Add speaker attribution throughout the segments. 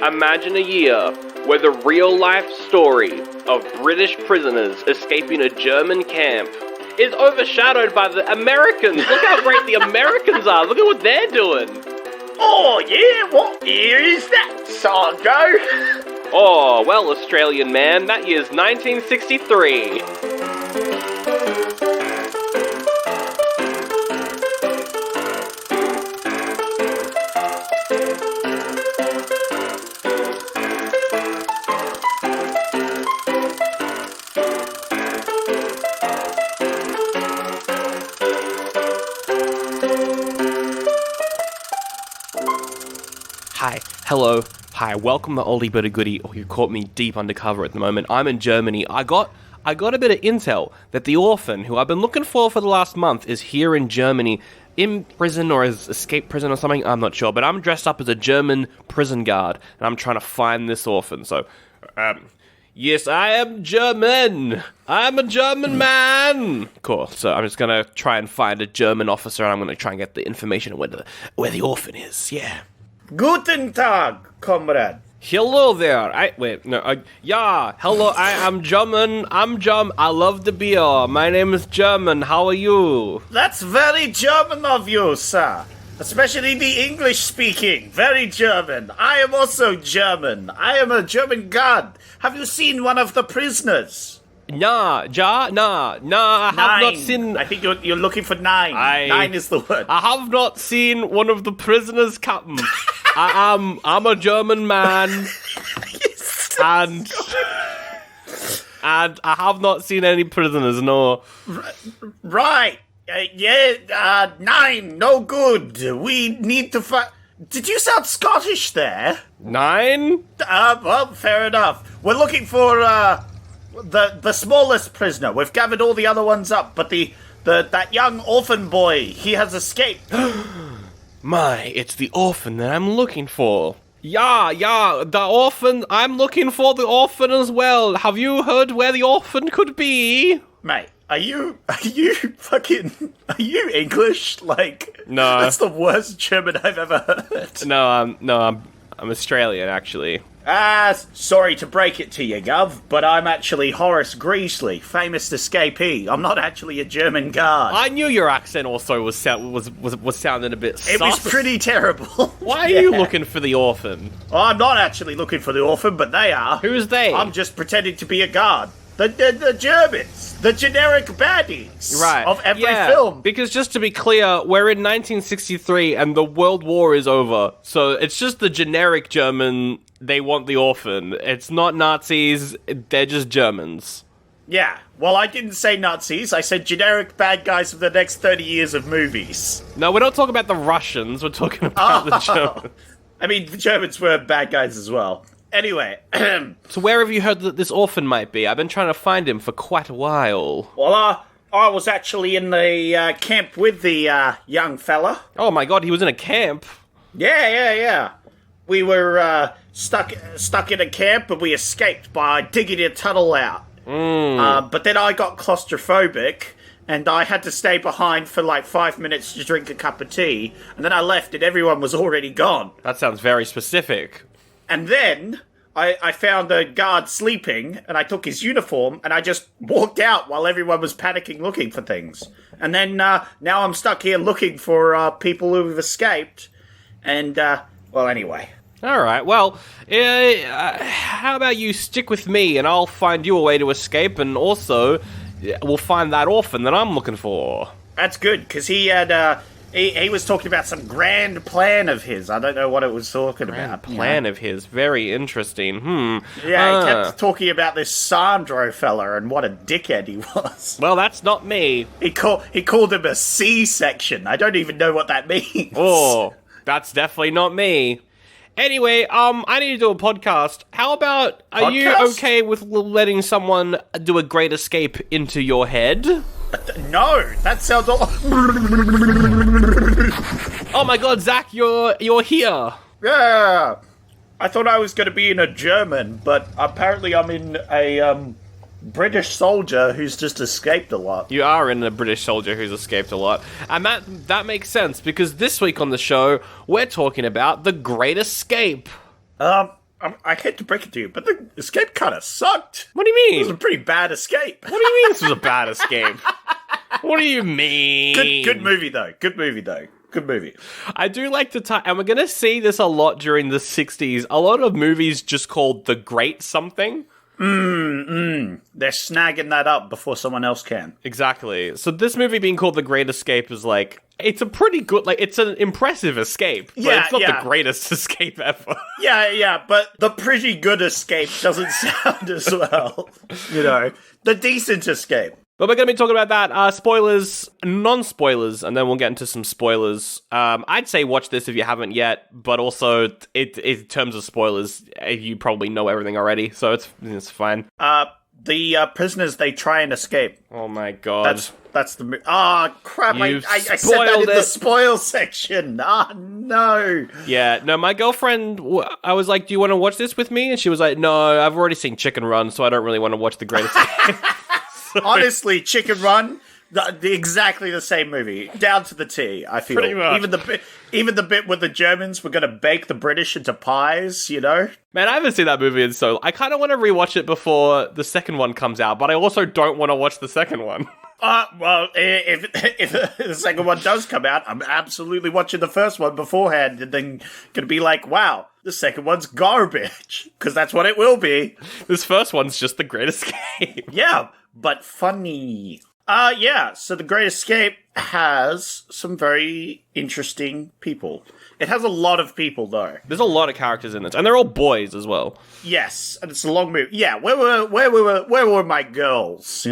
Speaker 1: Imagine a year where the real-life story of British prisoners escaping a German camp is overshadowed by the Americans. Look how great the Americans are. Look at what they're doing.
Speaker 2: Oh, yeah? What year is that, Sango?
Speaker 1: Oh, well, Australian man, that year's 1963. Hi, hello, hi, welcome to Oldie But a Goodie. Oh, you caught me deep undercover at the moment. I'm in Germany. I got a bit of intel that the orphan, who I've been looking for the last month, is here in Germany, in prison or has escaped prison or something, I'm not sure. But I'm dressed up as a German prison guard, and I'm trying to find this orphan, so, yes, I am German. I'm a German man. Cool. So I'm just gonna try and find a German officer, and I'm gonna try and get the information on where the orphan is. Yeah.
Speaker 2: Guten Tag, comrade.
Speaker 1: Hello there. Yeah. Hello. I am German. I love the beer. My name is German. How are you?
Speaker 2: That's very German of you, sir. Especially the English speaking. Very German. I am also German. I am a German guard. Have you seen one of the prisoners?
Speaker 1: Nah, I have not seen...
Speaker 2: I think you're looking for nine. Nine is the word.
Speaker 1: I have not seen one of the prisoners, Captain. I'm a German man, and I have not seen any prisoners, no.
Speaker 2: Right. Nine. No good. We need to find... Did you sound Scottish there?
Speaker 1: 9?
Speaker 2: Well, fair enough. We're looking for, the smallest prisoner. We've gathered all the other ones up, but that young orphan boy, he has escaped.
Speaker 1: My, it's the orphan that I'm looking for. Yeah, the orphan. I'm looking for the orphan as well. Have you heard where the orphan could be?
Speaker 2: Mate, are you English? Like,
Speaker 1: no.
Speaker 2: That's the worst German I've ever heard.
Speaker 1: No, I'm Australian, actually.
Speaker 2: Sorry to break it to you, Gov, but I'm actually Horace Greasley, famous escapee. I'm not actually a German guard.
Speaker 1: I knew your accent also was sounding a bit sus.
Speaker 2: It was pretty terrible.
Speaker 1: Why are you looking for the orphan?
Speaker 2: Well, I'm not actually looking for the orphan, but they are.
Speaker 1: Who's they?
Speaker 2: I'm just pretending to be a guard. The Germans, the generic baddies of every film.
Speaker 1: Because just to be clear, we're in 1963 and the World War is over, so it's just the generic German. They want the orphan. It's not Nazis, they're just Germans.
Speaker 2: Yeah, well, I didn't say Nazis, I said generic bad guys for the next 30 years of movies.
Speaker 1: No, we're not talking about the Russians, we're talking about the Germans.
Speaker 2: I mean, the Germans were bad guys as well. Anyway.
Speaker 1: So where have you heard that this orphan might be? I've been trying to find him for quite a while.
Speaker 2: Well, I was actually in the camp with the young fella.
Speaker 1: Oh my god, he was in a camp?
Speaker 2: Yeah. We were stuck in a camp, and we escaped by digging a tunnel out. But then I got claustrophobic, and I had to stay behind for like 5 minutes to drink a cup of tea, and then I left, and everyone was already gone.
Speaker 1: That sounds very specific.
Speaker 2: And then I found a guard sleeping, and I took his uniform, and I just walked out while everyone was panicking looking for things. And then now I'm stuck here looking for people who've escaped, and, well, anyway.
Speaker 1: Alright, well, how about you stick with me, and I'll find you a way to escape, and also, we'll find that orphan that I'm looking for.
Speaker 2: That's good, because he had, he was talking about some grand plan of his. I don't know what it was talking about.
Speaker 1: Plan of his. Very interesting.
Speaker 2: Yeah, he kept talking about this Sandro fella and what a dickhead he was.
Speaker 1: Well, that's not me.
Speaker 2: He called him a C-section. I don't even know what that means.
Speaker 1: Oh, that's definitely not me. Anyway, I need to do a podcast. How about, are you okay with letting someone do a great escape into your head?
Speaker 2: No, that sounds all...
Speaker 1: Oh my god, Zach, you're here.
Speaker 2: Yeah. I thought I was going to be in a German, but apparently I'm in a British soldier who's just escaped a lot.
Speaker 1: You are in a British soldier who's escaped a lot. And that makes sense, because this week on the show, we're talking about The Great Escape.
Speaker 2: I hate to break it to you, but the escape kind of sucked.
Speaker 1: What do you mean?
Speaker 2: It was a pretty bad escape.
Speaker 1: What do you mean this was a bad escape? What do you mean?
Speaker 2: Good movie, though. Good movie.
Speaker 1: I do like and we're going to see this a lot during the 60s. A lot of movies just called The Great Something.
Speaker 2: They're snagging that up before someone else can.
Speaker 1: Exactly. So this movie being called The Great Escape is like, it's a pretty good, like, it's an impressive escape, but it's not the greatest escape ever.
Speaker 2: Yeah, but the pretty good escape doesn't sound as well. The decent escape.
Speaker 1: But we're going to be talking about that. Spoilers, non-spoilers, and then we'll get into some spoilers. I'd say watch this if you haven't yet, but also, in terms of spoilers, you probably know everything already, so it's fine.
Speaker 2: The prisoners, they try and escape.
Speaker 1: Oh my god.
Speaker 2: That's the... crap, I said that in the spoil section. No.
Speaker 1: Yeah, no, my girlfriend, I was like, do you want to watch this with me? And she was like, no, I've already seen Chicken Run, so I don't really want to watch The Great Escape.
Speaker 2: Honestly, Chicken Run, exactly the same movie, down to the T. I feel
Speaker 1: pretty much.
Speaker 2: Even the bit where the Germans were going to bake the British into pies.
Speaker 1: Man, I haven't seen that movie in so. I kind of want to rewatch it before the second one comes out, but I also don't want to watch the second one.
Speaker 2: Well, if the second one does come out, I'm absolutely watching the first one beforehand, and then going to be like, wow, the second one's garbage, because that's what it will be.
Speaker 1: This first one's just The Great Escape.
Speaker 2: Yeah, but funny. So The Great Escape has some very interesting people. It has a lot of people, though.
Speaker 1: There's a lot of characters in it, and they're all boys as well.
Speaker 2: Yes, and it's a long movie. Yeah, where were my girls,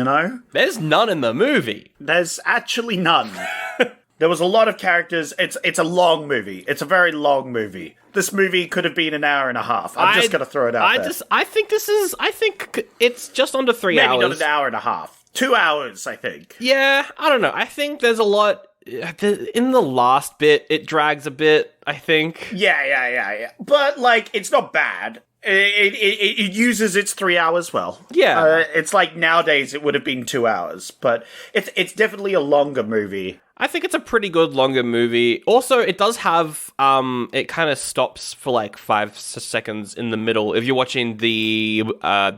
Speaker 1: There's none in the movie.
Speaker 2: There's actually none. There was a lot of characters. It's a long movie. It's a very long movie. This movie could have been an hour and a half. I'm just going to throw it out there.
Speaker 1: I think it's just under 3 hours.
Speaker 2: Maybe not an hour and a half. 2 hours, I think.
Speaker 1: Yeah, I don't know. I think there's a lot... In the last bit, it drags a bit, I think.
Speaker 2: Yeah. But, it's not bad. It uses its 3 hours well.
Speaker 1: Yeah.
Speaker 2: It's like nowadays it would have been 2 hours. But it's definitely a longer movie.
Speaker 1: I think it's a pretty good longer movie. Also, it does have, it kind of stops for 5 seconds in the middle. If you're watching the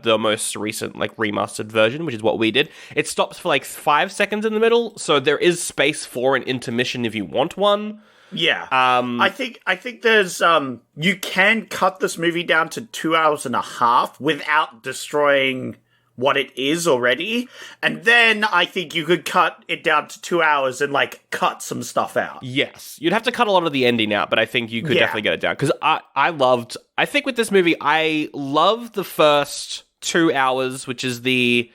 Speaker 1: most recent, remastered version, which is what we did, it stops for 5 seconds in the middle. So there is space for an intermission if you want one.
Speaker 2: Yeah. I think there's, you can cut this movie down to 2 hours and a half without destroying what it is already, and then I think you could cut it down to 2 hours and cut some stuff out.
Speaker 1: Yes, you'd have to cut a lot of the ending out, but I think you could definitely get it down, because I think with this movie, I love the first 2 hours, which is the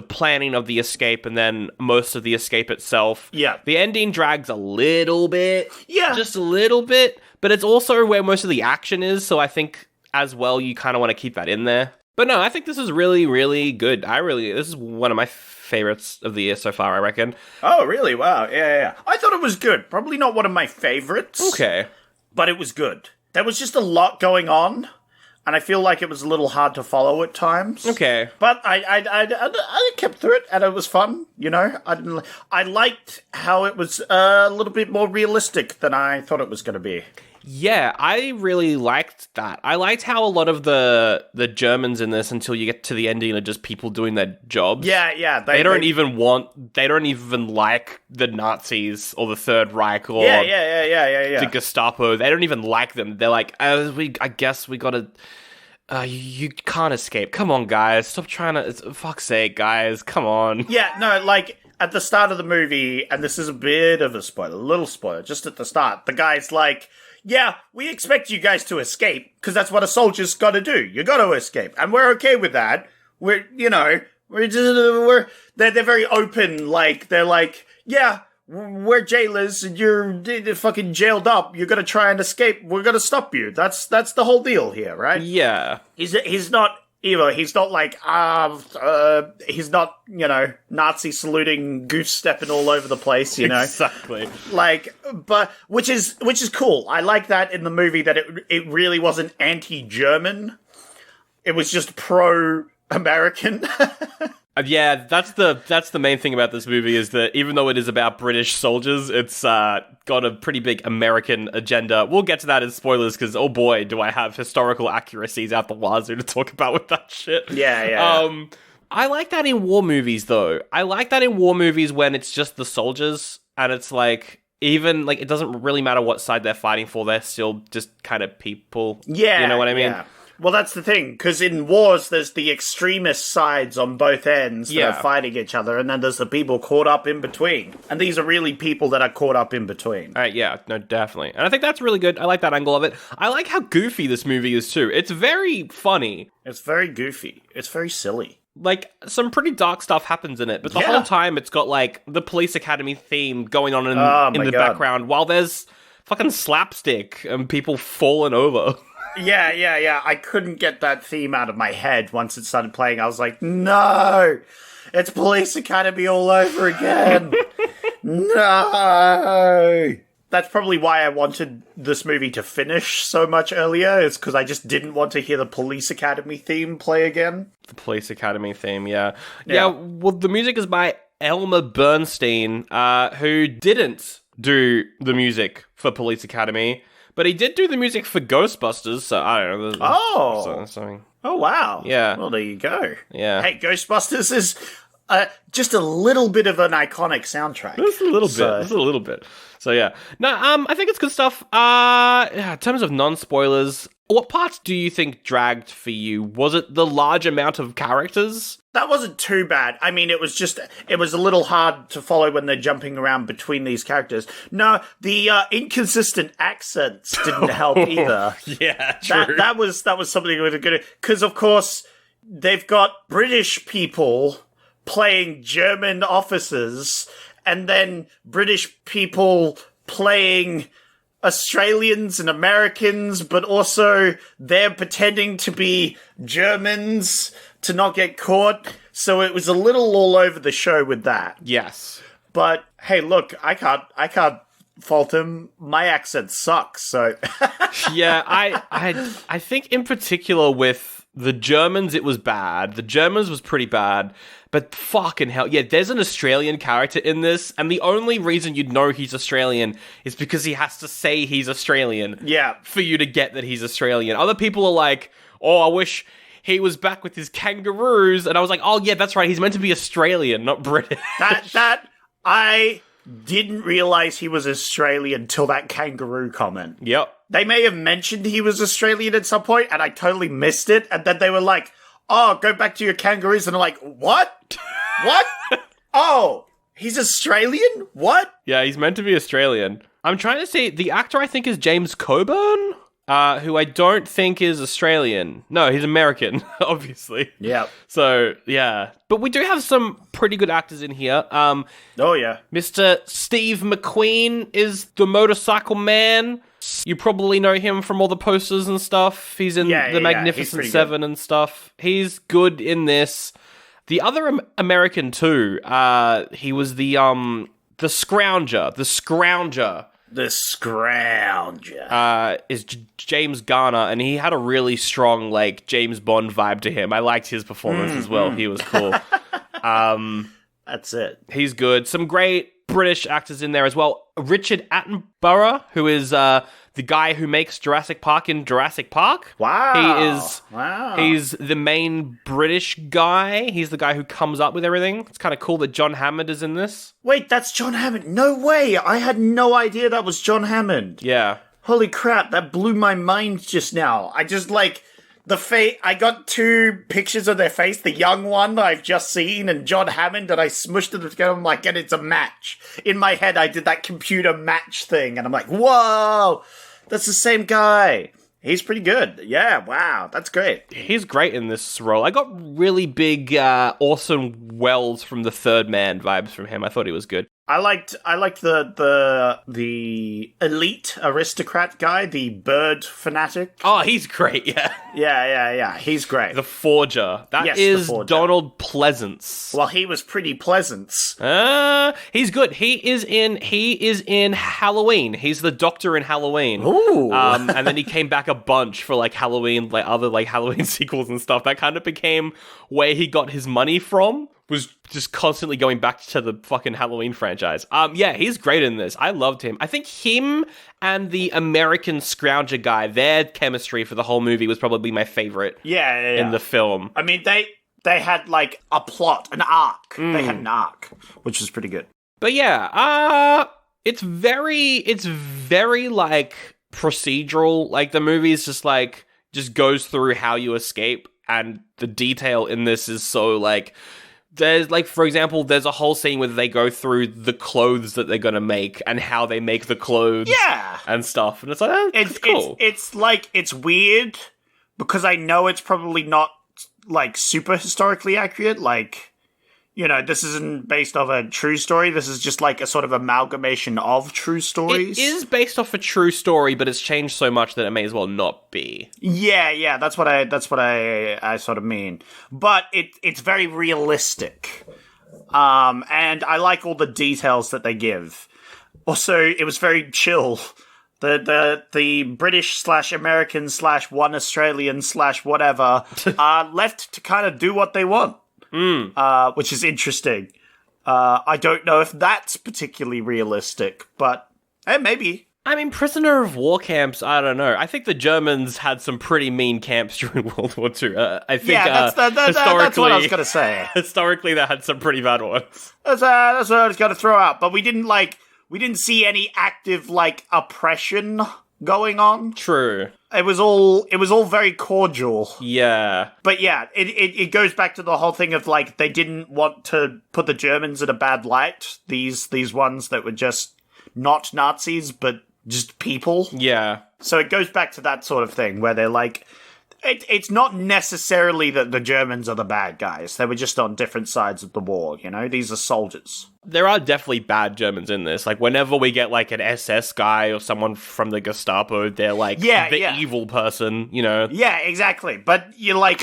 Speaker 1: planning of the escape, and then most of the escape itself.
Speaker 2: Yeah.
Speaker 1: The ending drags a little bit.
Speaker 2: Yeah.
Speaker 1: Just a little bit, but it's also where most of the action is, so I think as well you kind of want to keep that in there. But no, I think this is really, really good. This is one of my favorites of the year so far, I reckon.
Speaker 2: Oh, really? Wow. Yeah. I thought it was good. Probably not one of my favorites.
Speaker 1: Okay.
Speaker 2: But it was good. There was just a lot going on, and I feel like it was a little hard to follow at times.
Speaker 1: Okay.
Speaker 2: But I kept through it, and it was fun, I liked how it was a little bit more realistic than I thought it was going to be.
Speaker 1: Yeah, I really liked that. I liked how a lot of the Germans in this, until you get to the ending, are just people doing their jobs.
Speaker 2: Yeah.
Speaker 1: They don't even like the Nazis or the Third Reich or the Gestapo. They don't even like them. They're like, I guess we gotta... you can't escape. Come on, guys. Stop trying to... Fuck's sake, guys. Come on.
Speaker 2: Yeah, no, at the start of the movie, and this is a bit of a little spoiler, just at the start, the guy's like... Yeah, we expect you guys to escape, because that's what a soldier's got to do. You got to escape, and we're okay with that. They're very open, they're like, yeah, we're jailers, and you're fucking jailed up. You're gonna try and escape. We're gonna stop you. That's the whole deal here, right?
Speaker 1: Yeah.
Speaker 2: He's not either. He's not he's not, Nazi saluting, goose stepping all over the place,
Speaker 1: Exactly.
Speaker 2: But which is cool. I like that in the movie, that it really wasn't anti-German. It was just pro-American.
Speaker 1: Yeah, that's the main thing about this movie is that even though it is about British soldiers, it's got a pretty big American agenda. We'll get to that in spoilers because oh boy, do I have historical accuracies out the wazoo to talk about with that shit.
Speaker 2: Yeah.
Speaker 1: I like that in war movies though. I like that in war movies when it's just the soldiers and it's like even like it doesn't really matter what side they're fighting for. They're still just kind of people.
Speaker 2: Yeah,
Speaker 1: you know what I mean.
Speaker 2: Yeah. Well, that's the thing, because in wars, there's the extremist sides on both ends that are fighting each other, and then there's the people caught up in between. And these are really people that are caught up in between.
Speaker 1: Yeah, no, definitely. And I think that's really good. I like that angle of it. I like how goofy this movie is, too. It's very funny.
Speaker 2: It's very goofy. It's very silly.
Speaker 1: Like, some pretty dark stuff happens in it, but the whole time it's got, like, the Police Academy theme going on in the background, while there's fucking slapstick and people falling over.
Speaker 2: Yeah. I couldn't get that theme out of my head once it started playing. I was like, no! It's Police Academy all over again! No! That's probably why I wanted this movie to finish so much earlier, is because I just didn't want to hear the Police Academy theme play again.
Speaker 1: The Police Academy theme, yeah. Well, the music is by Elmer Bernstein, who didn't do the music for Police Academy. But he did do the music for Ghostbusters, so I don't know.
Speaker 2: Oh, wow.
Speaker 1: Yeah.
Speaker 2: Well, there you go.
Speaker 1: Yeah.
Speaker 2: Hey, Ghostbusters is just a little bit of an iconic soundtrack.
Speaker 1: Just a little bit. So, yeah. No, I think it's good stuff. In terms of non-spoilers, what parts do you think dragged for you? Was it the large amount of characters?
Speaker 2: That wasn't too bad. I mean, it was a little hard to follow when they're jumping around between these characters. No, the inconsistent accents didn't help either.
Speaker 1: Yeah, true.
Speaker 2: That was something really good. Because, of course, they've got British people playing German officers, and then British people playing Australians and Americans, but also they're pretending to be Germans to not get caught. So it was a little all over the show with that.
Speaker 1: Yes.
Speaker 2: But hey, look, I can't fault him. My accent sucks, so
Speaker 1: yeah, I think in particular with the Germans it was bad. The Germans was pretty bad. But fucking hell, yeah, there's an Australian character in this, and the only reason you'd know he's Australian is because he has to say he's Australian.
Speaker 2: Yeah. For
Speaker 1: you to get that he's Australian. Other people are like, oh, I wish he was back with his kangaroos, and I was like, oh yeah, that's right, he's meant to be Australian, not British.
Speaker 2: I didn't realise he was Australian until that kangaroo comment.
Speaker 1: Yep.
Speaker 2: They may have mentioned he was Australian at some point, and I totally missed it, and then they were like, oh, go back to your kangaroos. And I'm like, what? What? Oh, he's Australian? What?
Speaker 1: Yeah, he's meant to be Australian. I'm trying to see, the actor I think is James Coburn, who I don't think is Australian. No, he's American, obviously.
Speaker 2: Yeah.
Speaker 1: So, yeah. But we do have some pretty good actors in here.
Speaker 2: Oh, yeah.
Speaker 1: Mr. Steve McQueen is the motorcycle man. You probably know him from all the posters and stuff. He's in The Magnificent Seven and stuff. He's good in this. The other American too. He was the Scrounger. The Scrounger.
Speaker 2: The Scrounger.
Speaker 1: Is James Garner, and he had a really strong like James Bond vibe to him. I liked his performance as well. He was cool.
Speaker 2: That's it.
Speaker 1: He's good. Some great British actors in there as well. Richard Attenborough, who is the guy who makes Jurassic Park in Jurassic Park.
Speaker 2: Wow.
Speaker 1: He's the main British guy. He's the guy who comes up with everything. It's kind of cool that John Hammond is in this.
Speaker 2: Wait, that's John Hammond. No way. I had no idea that was John Hammond.
Speaker 1: Yeah.
Speaker 2: Holy crap, that blew my mind just now. I just like I got two pictures of their face, the young one that I've just seen and John Hammond, and I smushed them together. I'm like, and it's a match. In my head, I did that computer match thing, and I'm like, whoa, that's the same guy. He's pretty good. Yeah, wow, that's great.
Speaker 1: He's great in this role. I got really big Orson Welles from The Third Man vibes from him. I thought he was good.
Speaker 2: I liked the elite aristocrat guy, the bird fanatic.
Speaker 1: Oh, he's great, yeah.
Speaker 2: Yeah. He's great.
Speaker 1: The Forger. That is Donald Pleasance.
Speaker 2: Well, he was pretty pleasant.
Speaker 1: He's good. He is in Halloween. He's the Doctor in Halloween.
Speaker 2: Ooh.
Speaker 1: And then he came back a bunch for like Halloween, like other like Halloween sequels and stuff. That kind of became where he got his money from. was just constantly going back to the fucking Halloween franchise. Yeah, he's great in this. I loved him. I think him and the American Scrounger guy, their chemistry for the whole movie was probably my favorite in the film.
Speaker 2: I mean, they had, like, a plot, an arc. They had an arc, which was pretty good.
Speaker 1: But yeah, it's very, like, procedural. Like, the movie's just goes through how you escape, and the detail in this is so, like... There's, like, for example, there's a whole scene where they go through the clothes that they're gonna make and how they make the clothes and stuff. And it's like, it's cool.
Speaker 2: It's like, it's weird because I know it's probably not, like, super historically accurate. Like, you know, this isn't based off a true story. This is just, like, a sort of amalgamation of true stories.
Speaker 1: It is based off a true story, but it's changed so much that it may as well not be.
Speaker 2: Yeah, that's what I sort of mean. But it's very realistic. And I like all the details that they give. Also, it was very chill. The British / American / one Australian / whatever are left to kind of do what they want. Which is interesting. I don't know if that's particularly realistic, but maybe.
Speaker 1: I mean, prisoner of war camps, I don't know. I think the Germans had some pretty mean camps during World War II. I think
Speaker 2: that's what I was going to say.
Speaker 1: Historically, they had some pretty bad ones.
Speaker 2: That's what I was going to throw out. But we didn't see any active, like, oppression going on.
Speaker 1: True.
Speaker 2: It was all very cordial.
Speaker 1: Yeah.
Speaker 2: But yeah, it goes back to the whole thing of, like, they didn't want to put the Germans in a bad light. These ones that were just not Nazis, but just people.
Speaker 1: Yeah.
Speaker 2: So it goes back to that sort of thing where they're like, it's not necessarily that the Germans are the bad guys. They were just on different sides of the war, you know? These are soldiers.
Speaker 1: There are definitely bad Germans in this. Like, whenever we get, like, an SS guy or someone from the Gestapo, they're, like, evil person, you know?
Speaker 2: Yeah, exactly. But,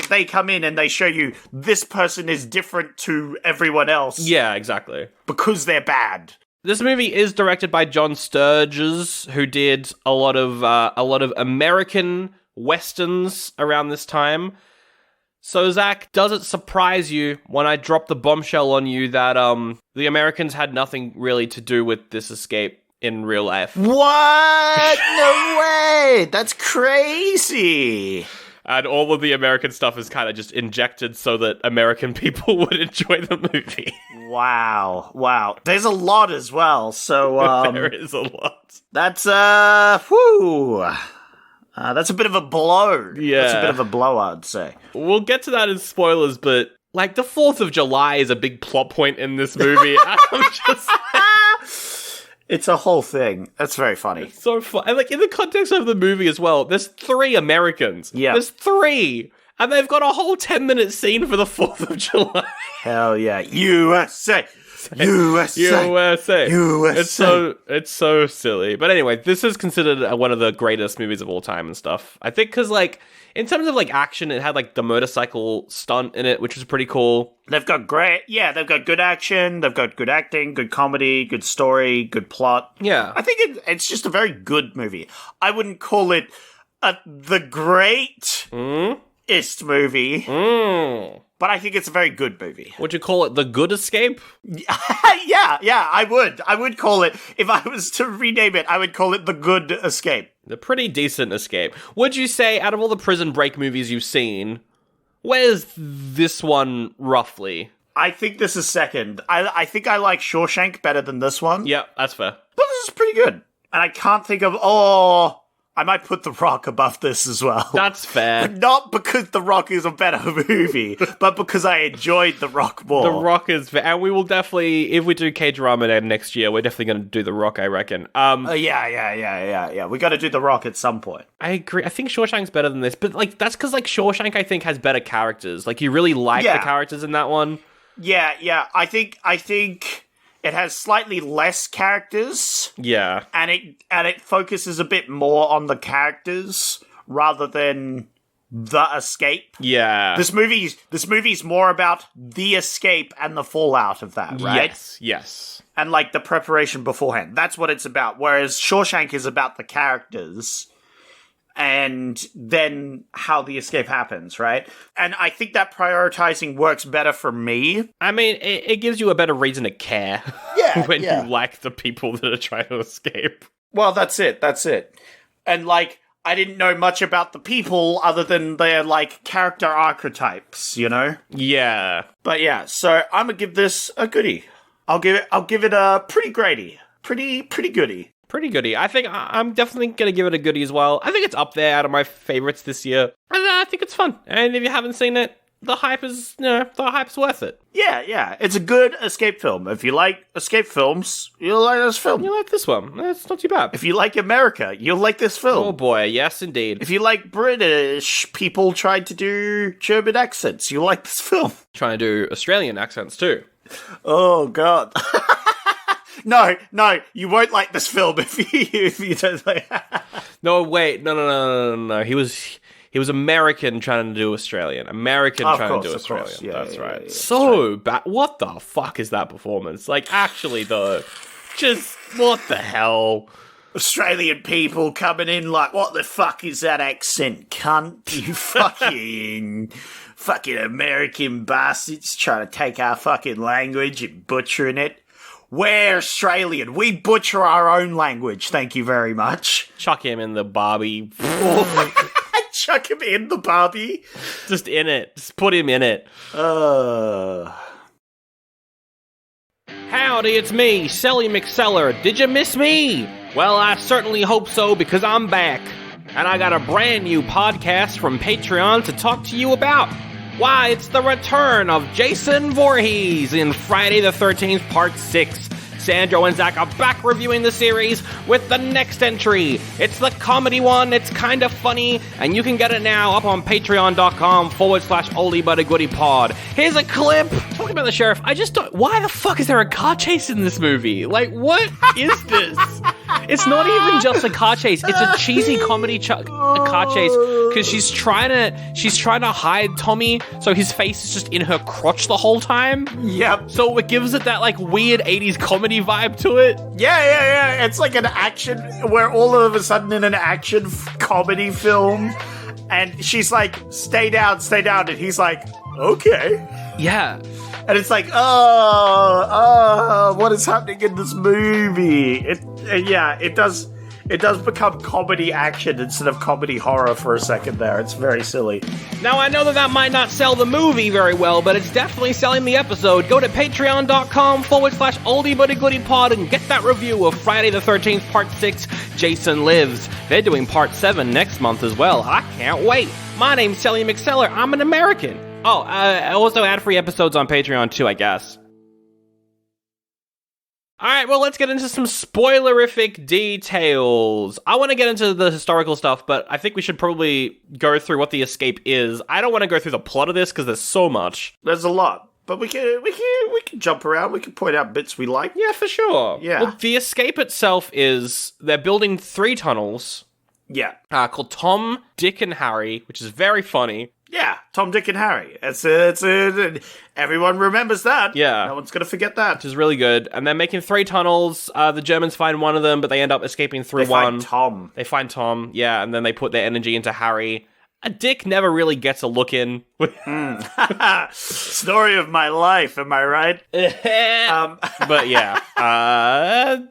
Speaker 2: they come in and they show you this person is different to everyone else.
Speaker 1: Yeah, exactly.
Speaker 2: Because they're bad.
Speaker 1: This movie is directed by John Sturges, who did a lot of American westerns around this time. So, Zach, does it surprise you when I drop the bombshell on you that the Americans had nothing really to do with this escape in real life?
Speaker 2: What? No way! That's crazy!
Speaker 1: And all of the American stuff is kind of just injected so that American people would enjoy the movie.
Speaker 2: Wow. There's a lot as well, so...
Speaker 1: there is a lot.
Speaker 2: That's, whew... that's a bit of a blow.
Speaker 1: Yeah.
Speaker 2: That's a bit of a blow, I'd say.
Speaker 1: We'll get to that in spoilers, but, like, the 4th of July is a big plot point in this movie. I'm just...
Speaker 2: It's a whole thing. That's very funny.
Speaker 1: It's so fun. And, like, in the context of the movie as well, there's 3 Americans.
Speaker 2: Yeah.
Speaker 1: There's 3. And they've got a whole 10-minute scene for the 4th of July.
Speaker 2: Hell yeah. USA! USA!
Speaker 1: It's so silly. But anyway, this is considered one of the greatest movies of all time and stuff. I think because, like, in terms of, like, action, it had, like, the motorcycle stunt in it, which was pretty cool.
Speaker 2: They've got good action, they've got good acting, good comedy, good story, good plot.
Speaker 1: Yeah.
Speaker 2: I think it's just a very good movie. I wouldn't call it the greatest movie. But I think it's a very good movie.
Speaker 1: Would you call it The Good Escape?
Speaker 2: Yeah, I would. I would call it, if I was to rename it, I would call it The Good Escape.
Speaker 1: The pretty decent escape. Would you say, out of all the prison break movies you've seen, where's this one roughly?
Speaker 2: I think this is second. I think I like Shawshank better than this one.
Speaker 1: Yeah, that's fair.
Speaker 2: But this is pretty good. And I can't think of, I might put The Rock above this as well.
Speaker 1: That's fair.
Speaker 2: But not because The Rock is a better movie, but because I enjoyed The Rock more.
Speaker 1: The Rock is fair. And we will definitely, if we do K-Drama next year, we're definitely going to do The Rock, I reckon.
Speaker 2: Yeah. We got to do The Rock at some point.
Speaker 1: I agree. I think Shawshank's better than this, but, like, that's because, like, Shawshank, I think, has better characters. Like, you really like the characters in that one.
Speaker 2: Yeah. I think it has slightly less characters.
Speaker 1: Yeah.
Speaker 2: And it focuses a bit more on the characters rather than the escape.
Speaker 1: Yeah.
Speaker 2: This movie's more about the escape and the fallout of that, right?
Speaker 1: Yes.
Speaker 2: And, like, the preparation beforehand. That's what it's about. Whereas Shawshank is about the characters. and then how the escape happens, right? And I think that prioritizing works better for me.
Speaker 1: I mean, it gives you a better reason to care when you like the people that are trying to escape.
Speaker 2: Well, that's it. And, like, I didn't know much about the people other than their, like, character archetypes, you know?
Speaker 1: Yeah.
Speaker 2: But yeah, so I'm gonna give this a goodie. I'll give it a pretty grady. Pretty goodie.
Speaker 1: Pretty goodie. I think I'm definitely going to give it a goodie as well. I think it's up there out of my favorites this year. I think it's fun. And if you haven't seen it, the hype's worth it.
Speaker 2: Yeah. It's a good escape film. If you like escape films, you'll like this film.
Speaker 1: You like this one. It's not too bad.
Speaker 2: If you like America, you'll like this film.
Speaker 1: Oh boy, yes indeed.
Speaker 2: If you like British people trying to do German accents, you'll like this film.
Speaker 1: Trying to do Australian accents too.
Speaker 2: Oh god. No, you won't like this film if you don't like.
Speaker 1: No, wait, no. He was American trying to do Australian. American trying to do Australian.
Speaker 2: Yeah,
Speaker 1: that's right.
Speaker 2: Yeah,
Speaker 1: so bad. What the fuck is that performance? Like, actually, though, just what the hell?
Speaker 2: Australian people coming in like, what the fuck is that accent, cunt? You fucking American bastards trying to take our fucking language and butchering it. We're Australian. We butcher our own language. Thank you very much.
Speaker 1: Chuck him in the Barbie.
Speaker 2: Chuck him in the Barbie.
Speaker 1: Just in it. Just put him in it. Howdy, it's me, Sally McSeller. Did you miss me? Well, I certainly hope so, because I'm back. And I got a brand new podcast from Patreon to talk to you about. Why, it's the return of Jason Voorhees in Friday the 13th Part 6. Sandro and Zach are back reviewing the series with the next entry. It's the comedy one, it's kind of funny, and you can get it now up on patreon.com/oldie-but-a-goodie-pod. Here's a clip. Talking about the sheriff, I just don't... Why the fuck is there a car chase in this movie? Like, what is this? It's not even just a car chase. It's a cheesy comedy car chase because she's trying to hide Tommy, so his face is just in her crotch the whole time.
Speaker 2: Yep.
Speaker 1: So it gives it that like weird 80s comedy vibe to it.
Speaker 2: Yeah. It's like an action. We're all of a sudden in an action comedy film, and she's like, "Stay down," and he's like, "Okay."
Speaker 1: Yeah.
Speaker 2: And it's like, what is happening in this movie? It does become comedy action instead of comedy horror for a second there. It's very silly.
Speaker 1: Now, I know that might not sell the movie very well, but it's definitely selling the episode. Go to patreon.com/oldie-but-a-goodie-pod and get that review of Friday the 13th Part 6, Jason Lives. They're doing Part 7 next month as well. I can't wait. My name's Sally McSeller. I'm an American. Oh, also ad-free episodes on Patreon too, I guess. Alright, well, let's get into some spoilerific details. I want to get into the historical stuff, but I think we should probably go through what the escape is. I don't want to go through the plot of this, because there's so much.
Speaker 2: There's a lot, but we can jump around, we can point out bits we like.
Speaker 1: Yeah, for sure.
Speaker 2: Yeah.
Speaker 1: Well, the escape itself is, they're building 3 tunnels.
Speaker 2: Yeah.
Speaker 1: Called Tom, Dick, and Harry, which is very funny.
Speaker 2: Yeah, Tom, Dick, and Harry. Everyone remembers that.
Speaker 1: Yeah.
Speaker 2: No one's going to forget that.
Speaker 1: Which is really good. And they're making 3 tunnels. The Germans find one of them, but they end up escaping through one. They find Tom, yeah, and then they put their energy into Harry. Dick never really gets a look in.
Speaker 2: Story of my life, am I right?
Speaker 1: But yeah.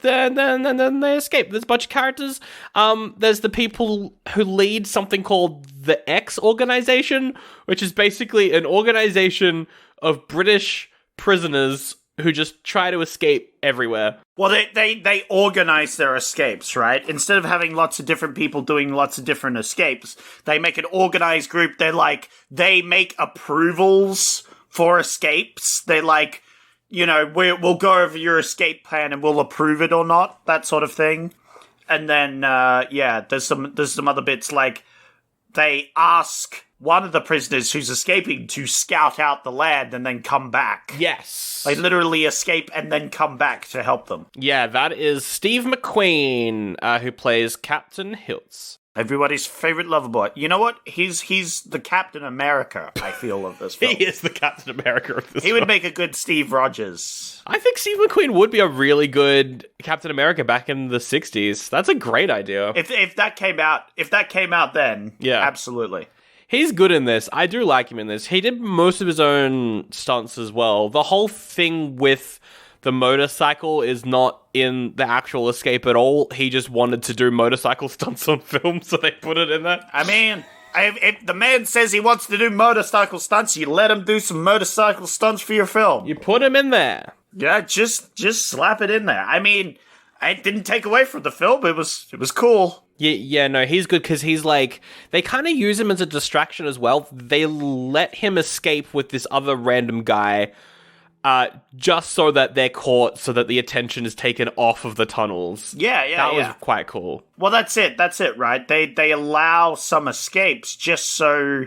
Speaker 1: Then they escape. There's a bunch of characters. There's the people who lead something called the X Organization, which is basically an organization of British prisoners who just try to escape everywhere.
Speaker 2: Well, they organize their escapes, right? Instead of having lots of different people doing lots of different escapes, they make an organized group. They make approvals for escapes. They we'll go over your escape plan and we'll approve it or not, that sort of thing. And then, there's some other bits like they ask one of the prisoners who's escaping to scout out the land and then come back.
Speaker 1: Yes.
Speaker 2: They literally escape and then come back to help them.
Speaker 1: Yeah, that is Steve McQueen, who plays Captain Hiltz.
Speaker 2: Everybody's favorite lover boy. You know what? He's the Captain America, I feel, of this film.
Speaker 1: He is the Captain America of this
Speaker 2: He
Speaker 1: film.
Speaker 2: would make a good Steve Rogers.
Speaker 1: I think Steve McQueen would be a really good Captain America back in the 60s. That's a great idea.
Speaker 2: If that came out then,
Speaker 1: Yeah.
Speaker 2: absolutely.
Speaker 1: He's good in this. I do like him in this. He did most of his own stunts as well. The whole thing with the motorcycle is not in the actual Escape at all. He just wanted to do motorcycle stunts on film, so they put it in there.
Speaker 2: I mean, if the man says he wants to do motorcycle stunts, you let him do some motorcycle stunts for your film.
Speaker 1: You put him in there.
Speaker 2: Yeah, just slap it in there. I mean, it didn't take away from the film. It was cool.
Speaker 1: Yeah, no, he's good because he's like, they kind of use him as a distraction as well. They let him escape with this other random guy, just so that they're caught, so that the attention is taken off of the tunnels.
Speaker 2: Yeah,
Speaker 1: That was quite cool.
Speaker 2: Well, that's it, right? They allow some escapes just so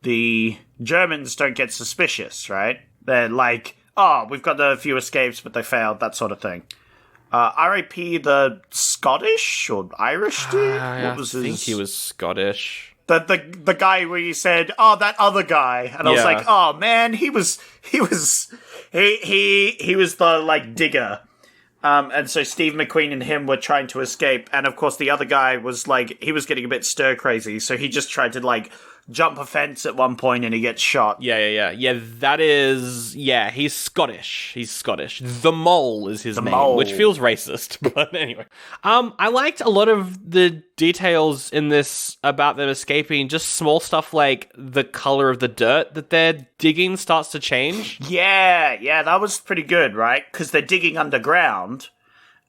Speaker 2: the Germans don't get suspicious, right? They're like, oh, we've got a few escapes, but they failed, that sort of thing. R.I.P. the Scottish or Irish dude?
Speaker 1: I think he was Scottish.
Speaker 2: The guy where you said, oh, that other guy, and I was like, oh man, he was the like digger, and so Steve McQueen and him were trying to escape, and of course the other guy was like, he was getting a bit stir crazy, so he just tried to like jump a fence at one point and he gets shot.
Speaker 1: Yeah, that is... Yeah, he's Scottish. The Mole is his name,
Speaker 2: Mole.
Speaker 1: which feels racist, but anyway. I liked a lot of the details in this about them escaping, just small stuff like the color of the dirt that they're digging starts to change.
Speaker 2: Yeah, that was pretty good, right? Because they're digging underground,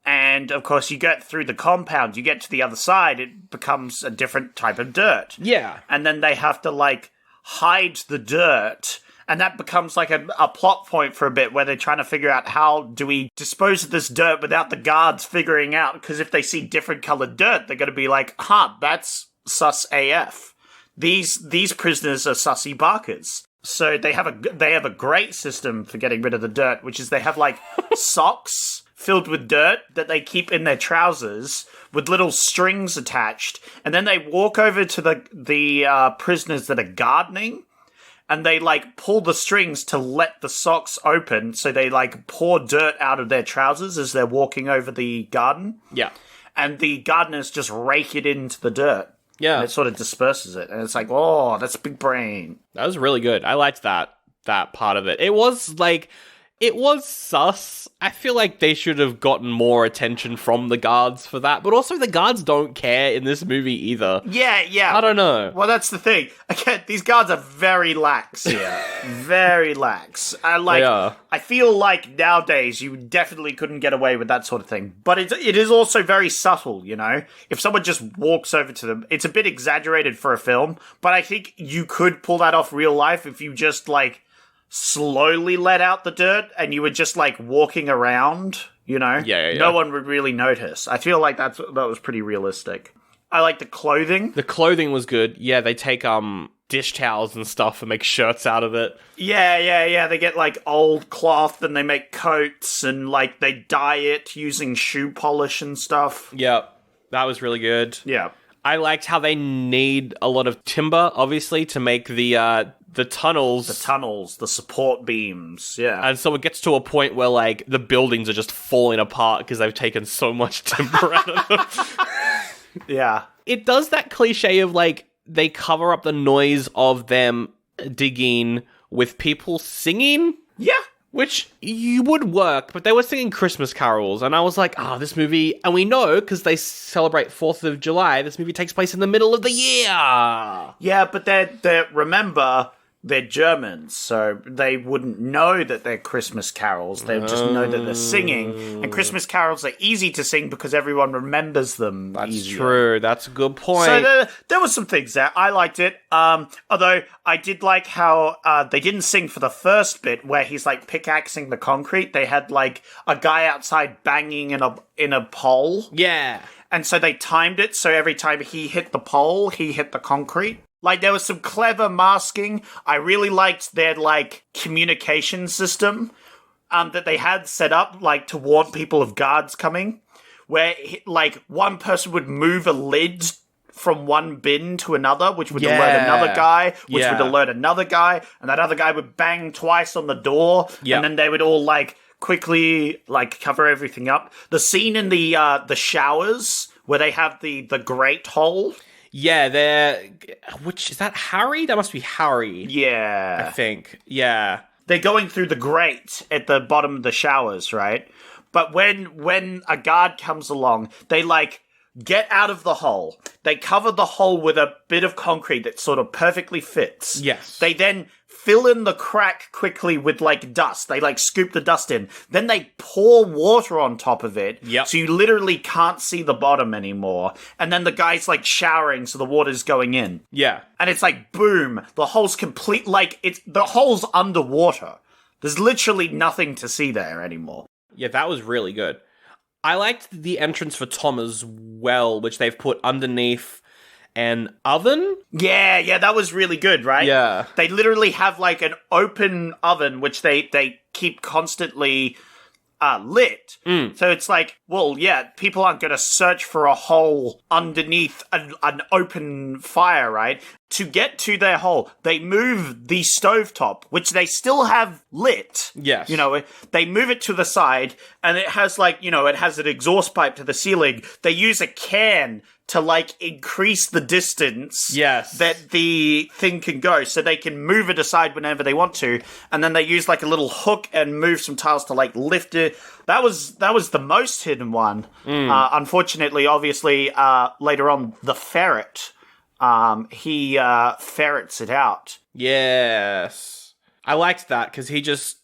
Speaker 2: and of course you get through the compound, you get to the other side, it becomes a different type of dirt.
Speaker 1: Yeah.
Speaker 2: And then they have to, like, hide the dirt, and that becomes, like, a plot point for a bit, where they're trying to figure out how do we dispose of this dirt without the guards figuring out, because if they see different colored dirt, they're going to be like, that's sus AF. These prisoners are sussy barkers. So they have a great system for getting rid of the dirt, which is they have, like, socks filled with dirt that they keep in their trousers with little strings attached, and then they walk over to the prisoners that are gardening, and they like pull the strings to let the socks open, so they like pour dirt out of their trousers as they're walking over the garden.
Speaker 1: Yeah.
Speaker 2: And the gardeners just rake it into the dirt.
Speaker 1: Yeah.
Speaker 2: And it sort of disperses it, and it's like, oh, that's big brain.
Speaker 1: That was really good. I liked that part of it. It was sus. I feel like they should have gotten more attention from the guards for that, but also the guards don't care in this movie either.
Speaker 2: Yeah.
Speaker 1: I don't know.
Speaker 2: Well, that's the thing. Again, these guards are very lax here. Very lax. I feel like nowadays you definitely couldn't get away with that sort of thing. But it is also very subtle, you know? If someone just walks over to them, it's a bit exaggerated for a film, but I think you could pull that off real life if you just, like, slowly let out the dirt and you were just like walking around, you know?
Speaker 1: Yeah.
Speaker 2: No one would really notice. I feel like that was pretty realistic. I like the clothing.
Speaker 1: The clothing was good. Yeah, they take dish towels and stuff and make shirts out of it.
Speaker 2: Yeah. They get like old cloth and they make coats and like they dye it using shoe polish and stuff.
Speaker 1: Yeah, that was really good.
Speaker 2: Yeah.
Speaker 1: I liked how they need a lot of timber, obviously, to make the tunnels.
Speaker 2: The tunnels, the support beams, yeah.
Speaker 1: And so it gets to a point where, like, the buildings are just falling apart because they've taken so much timber out of them.
Speaker 2: Yeah.
Speaker 1: It does that cliche of, like, they cover up the noise of them digging with people singing.
Speaker 2: Yeah.
Speaker 1: Which you would work, but they were singing Christmas carols, and I was like, this movie... And we know, because they celebrate 4th of July, this movie takes place in the middle of the year!
Speaker 2: Yeah, but remember, they're Germans, so they wouldn't know that they're Christmas carols. They would just know that they're singing. And Christmas carols are easy to sing because everyone remembers them.
Speaker 1: That's
Speaker 2: easier.
Speaker 1: true. That's a good point.
Speaker 2: So there was some things there. I liked it. Although I did like how they didn't sing for the first bit where he's like pickaxing the concrete. They had like a guy outside banging in a pole.
Speaker 1: Yeah.
Speaker 2: And so they timed it so every time he hit the pole, he hit the concrete. Like, there was some clever masking. I really liked their, like, communication system that they had set up, like, to warn people of guards coming. Where, like, one person would move a lid from one bin to another, which would alert another guy, which would alert another guy, and that other guy would bang twice on the door, and then they would all, like, quickly, like, cover everything up. The scene in the showers where they have the grate hole.
Speaker 1: Yeah, which, is that Harry? That must be Harry.
Speaker 2: Yeah.
Speaker 1: I think. Yeah.
Speaker 2: They're going through the grate at the bottom of the showers, right? But when a guard comes along, they, like, get out of the hole. They cover the hole with a bit of concrete that sort of perfectly fits.
Speaker 1: Yes.
Speaker 2: They then fill in the crack quickly with, like, dust. They, like, scoop the dust in. Then they pour water on top of it.
Speaker 1: Yep.
Speaker 2: So you literally can't see the bottom anymore. And then the guy's, like, showering, so the water's going in.
Speaker 1: Yeah.
Speaker 2: And it's like, boom, the hole's complete, like, the hole's underwater. There's literally nothing to see there anymore.
Speaker 1: Yeah, that was really good. I liked the entrance for Tom as well, which they've put underneath an oven.
Speaker 2: Yeah, that was really good, right?
Speaker 1: Yeah.
Speaker 2: They literally have, like, an open oven, which they keep constantly lit. So it's like, well, yeah, people aren't going to search for a hole underneath an open fire, right? To get to their hole, they move the stovetop, which they still have lit.
Speaker 1: Yes.
Speaker 2: You know, they move it to the side, and it has, like, you know, it has an exhaust pipe to the ceiling. They use a can to, like, increase the distance that the thing can go, so they can move it aside whenever they want to, and then they use, like, a little hook and move some tiles to, like, lift it. That was the most hidden one. Unfortunately, obviously, later on, the ferret, he ferrets it out.
Speaker 1: Yes. I liked that, because he just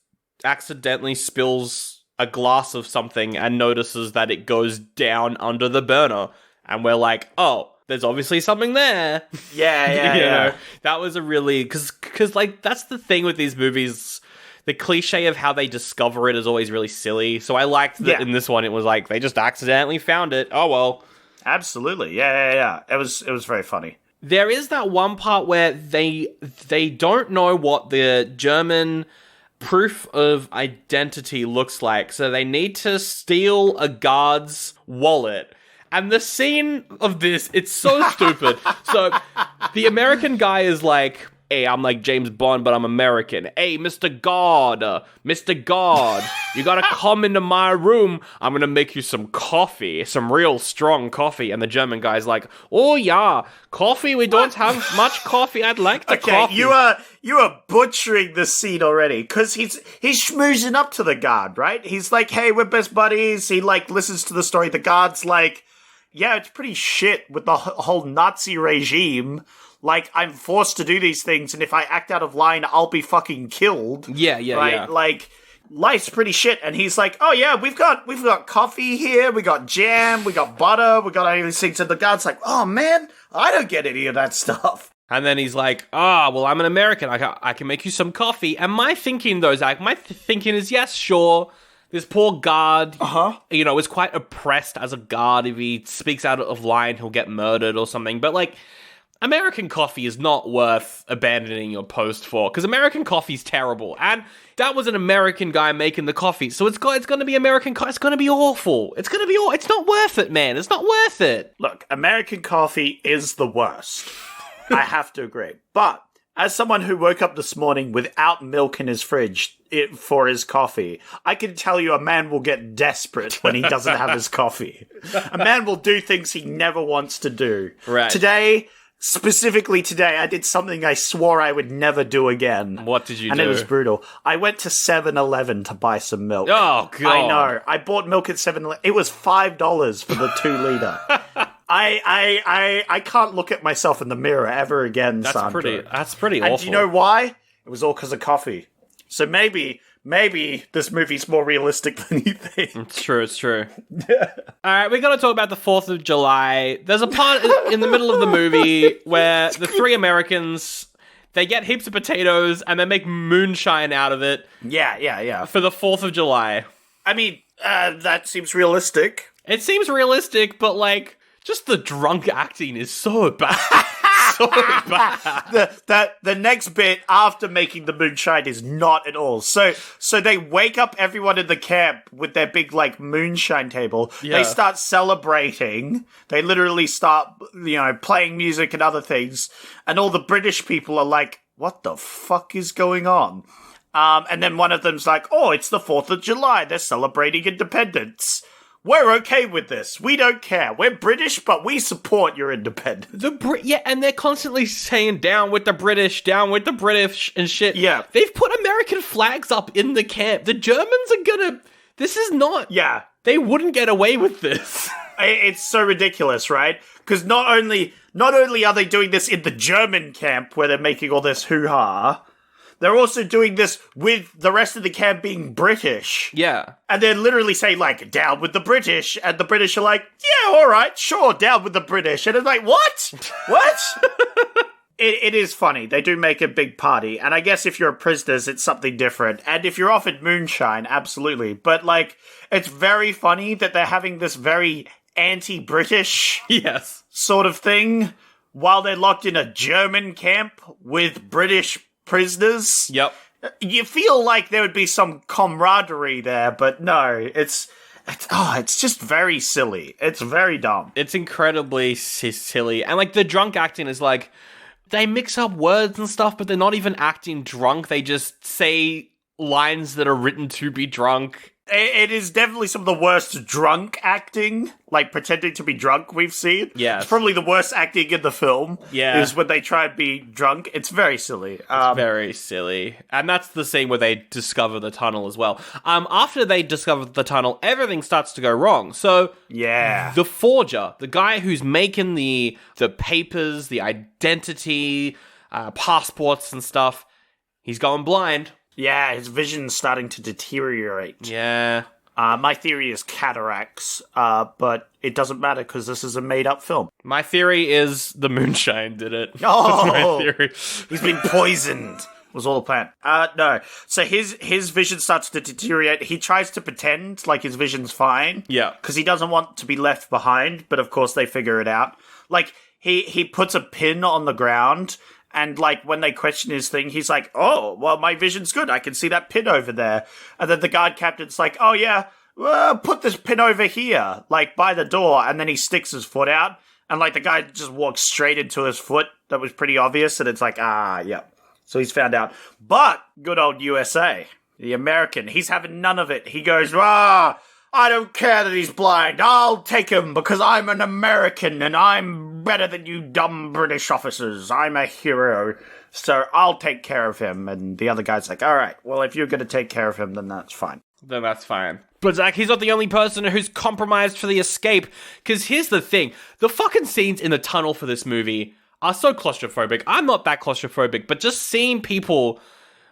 Speaker 1: accidentally spills a glass of something and notices that it goes down under the burner. And we're like, oh, there's obviously something there.
Speaker 2: Yeah.
Speaker 1: You know, that was a really... Because, like, that's the thing with these movies. The cliche of how they discover it is always really silly. So I liked that in this one, it was like, they just accidentally found it. Oh, well.
Speaker 2: Absolutely. Yeah. It was very funny.
Speaker 1: There is that one part where they don't know what the German proof of identity looks like. So they need to steal a guard's wallet. And the scene of this, it's so stupid. So the American guy is like, hey, I'm like James Bond, but I'm American. Hey, Mr. God, you gotta come into my room. I'm gonna make you some coffee, some real strong coffee. And the German guy's like, oh yeah, coffee? We don't have much coffee. I'd like the coffee.
Speaker 2: You are butchering the scene already, because he's schmoozing up to the guard, right? He's like, hey, we're best buddies. He, like, listens to the story. The guard's like, yeah, it's pretty shit with the whole Nazi regime. Like, I'm forced to do these things, and if I act out of line, I'll be fucking killed.
Speaker 1: Yeah.
Speaker 2: Like, life's pretty shit. And he's like, oh yeah, we've got coffee here, we got jam, we got butter, we got any of these things. And the guard's like, oh man, I don't get any of that stuff.
Speaker 1: And then he's like, well, I'm an American. I can make you some coffee. And my thinking is, yes, sure. This poor guard, you know, is quite oppressed as a guard. If he speaks out of line, he'll get murdered or something. But, like, American coffee is not worth abandoning your post for, because American coffee's terrible. And that was an American guy making the coffee, so it's going to be American coffee. It's going to be awful. It's not worth it, man. It's not worth it.
Speaker 2: Look, American coffee is the worst. I have to agree. But as someone who woke up this morning without milk in his fridge for his coffee, I can tell you a man will get desperate when he doesn't have his coffee. A man will do things he never wants to do.
Speaker 1: Right.
Speaker 2: Specifically today, I did something I swore I would never do again.
Speaker 1: What did you do?
Speaker 2: And it was brutal. I went to 7-Eleven to buy some milk.
Speaker 1: Oh, God.
Speaker 2: I know. I bought milk at 7-Eleven. It was $5 for the 2-liter. I can't look at myself in the mirror ever again, Sandra.
Speaker 1: That's pretty awful.
Speaker 2: And do you know why? It was all because of coffee. So maybe this movie's more realistic than you think.
Speaker 1: It's true. Alright, we gotta talk about the 4th of July. There's a part in the middle of the movie where the three Americans, they get heaps of potatoes and they make moonshine out of it.
Speaker 2: Yeah.
Speaker 1: For the 4th of July.
Speaker 2: I mean, that seems realistic.
Speaker 1: It seems realistic, but, like, just the drunk acting is so bad. so bad.
Speaker 2: The next bit after making the moonshine is not at all. So they wake up everyone in the camp with their big like moonshine table.
Speaker 1: Yeah.
Speaker 2: They start celebrating. They literally start, playing music and other things. And all the British people are like, "What the fuck is going on?" And then one of them's like, "Oh, it's the 4th of July. They're celebrating independence. We're okay with this. We don't care. We're British, but we support your independence."
Speaker 1: And they're constantly saying down with the British and shit.
Speaker 2: Yeah.
Speaker 1: They've put American flags up in the camp. The Germans are gonna... This is not...
Speaker 2: Yeah.
Speaker 1: They wouldn't get away with this.
Speaker 2: It's so ridiculous, right? Because not only are they doing this in the German camp where they're making all this hoo-ha, they're also doing this with the rest of the camp being British.
Speaker 1: Yeah.
Speaker 2: And they're literally saying, like, "Down with the British." And the British are like, "Yeah, all right, sure, down with the British." And it's like, what? What? It is funny. They do make a big party. And I guess if you're prisoners, it's something different. And if you're offered moonshine, absolutely. But, like, it's very funny that they're having this very anti-British
Speaker 1: Yes.
Speaker 2: sort of thing while they're locked in a German camp with British prisoners.
Speaker 1: Yep.
Speaker 2: You feel like there would be some camaraderie there, but no, it's just very silly. It's very dumb.
Speaker 1: It's incredibly silly. And, like, the drunk acting is, like, they mix up words and stuff, but they're not even acting drunk. They just say lines that are written to be drunk.
Speaker 2: It is definitely some of the worst drunk acting, like pretending to be drunk we've seen.
Speaker 1: Yeah.
Speaker 2: It's probably the worst acting in the film.
Speaker 1: Yeah.
Speaker 2: Is when they try and be drunk. It's very silly.
Speaker 1: Very silly. And that's the scene where they discover the tunnel as well. After they discover the tunnel, everything starts to go wrong. So
Speaker 2: Yeah.
Speaker 1: the forger, the guy who's making the papers, the identity, passports and stuff, he's going blind.
Speaker 2: Yeah, his vision's starting to deteriorate.
Speaker 1: Yeah.
Speaker 2: My theory is cataracts, but it doesn't matter because this is a made-up film.
Speaker 1: My theory is the moonshine did it.
Speaker 2: Oh!
Speaker 1: That's my theory.
Speaker 2: He's been poisoned. Was all the plan. No. So his vision starts to deteriorate. He tries to pretend like his vision's fine.
Speaker 1: Yeah.
Speaker 2: Because he doesn't want to be left behind, but of course they figure it out. Like, he puts a pin on the ground, and, like, when they question his thing, he's like, "Oh, well, my vision's good. I can see that pin over there." And then the guard captain's like, "Oh, yeah, put this pin over here, like, by the door." And then he sticks his foot out, and, like, the guy just walks straight into his foot. That was pretty obvious, and it's like, yeah. So he's found out. But good old USA, the American, he's having none of it. He goes, "I don't care that he's blind. I'll take him because I'm an American and I'm better than you dumb British officers. I'm a hero. So I'll take care of him." And the other guy's like, "All right, well, if you're going to take care of him, then that's fine."
Speaker 1: Then that's fine. But Zach, he's not the only person who's compromised for the escape. Because here's the thing. The fucking scenes in the tunnel for this movie are so claustrophobic. I'm not that claustrophobic, but just seeing people,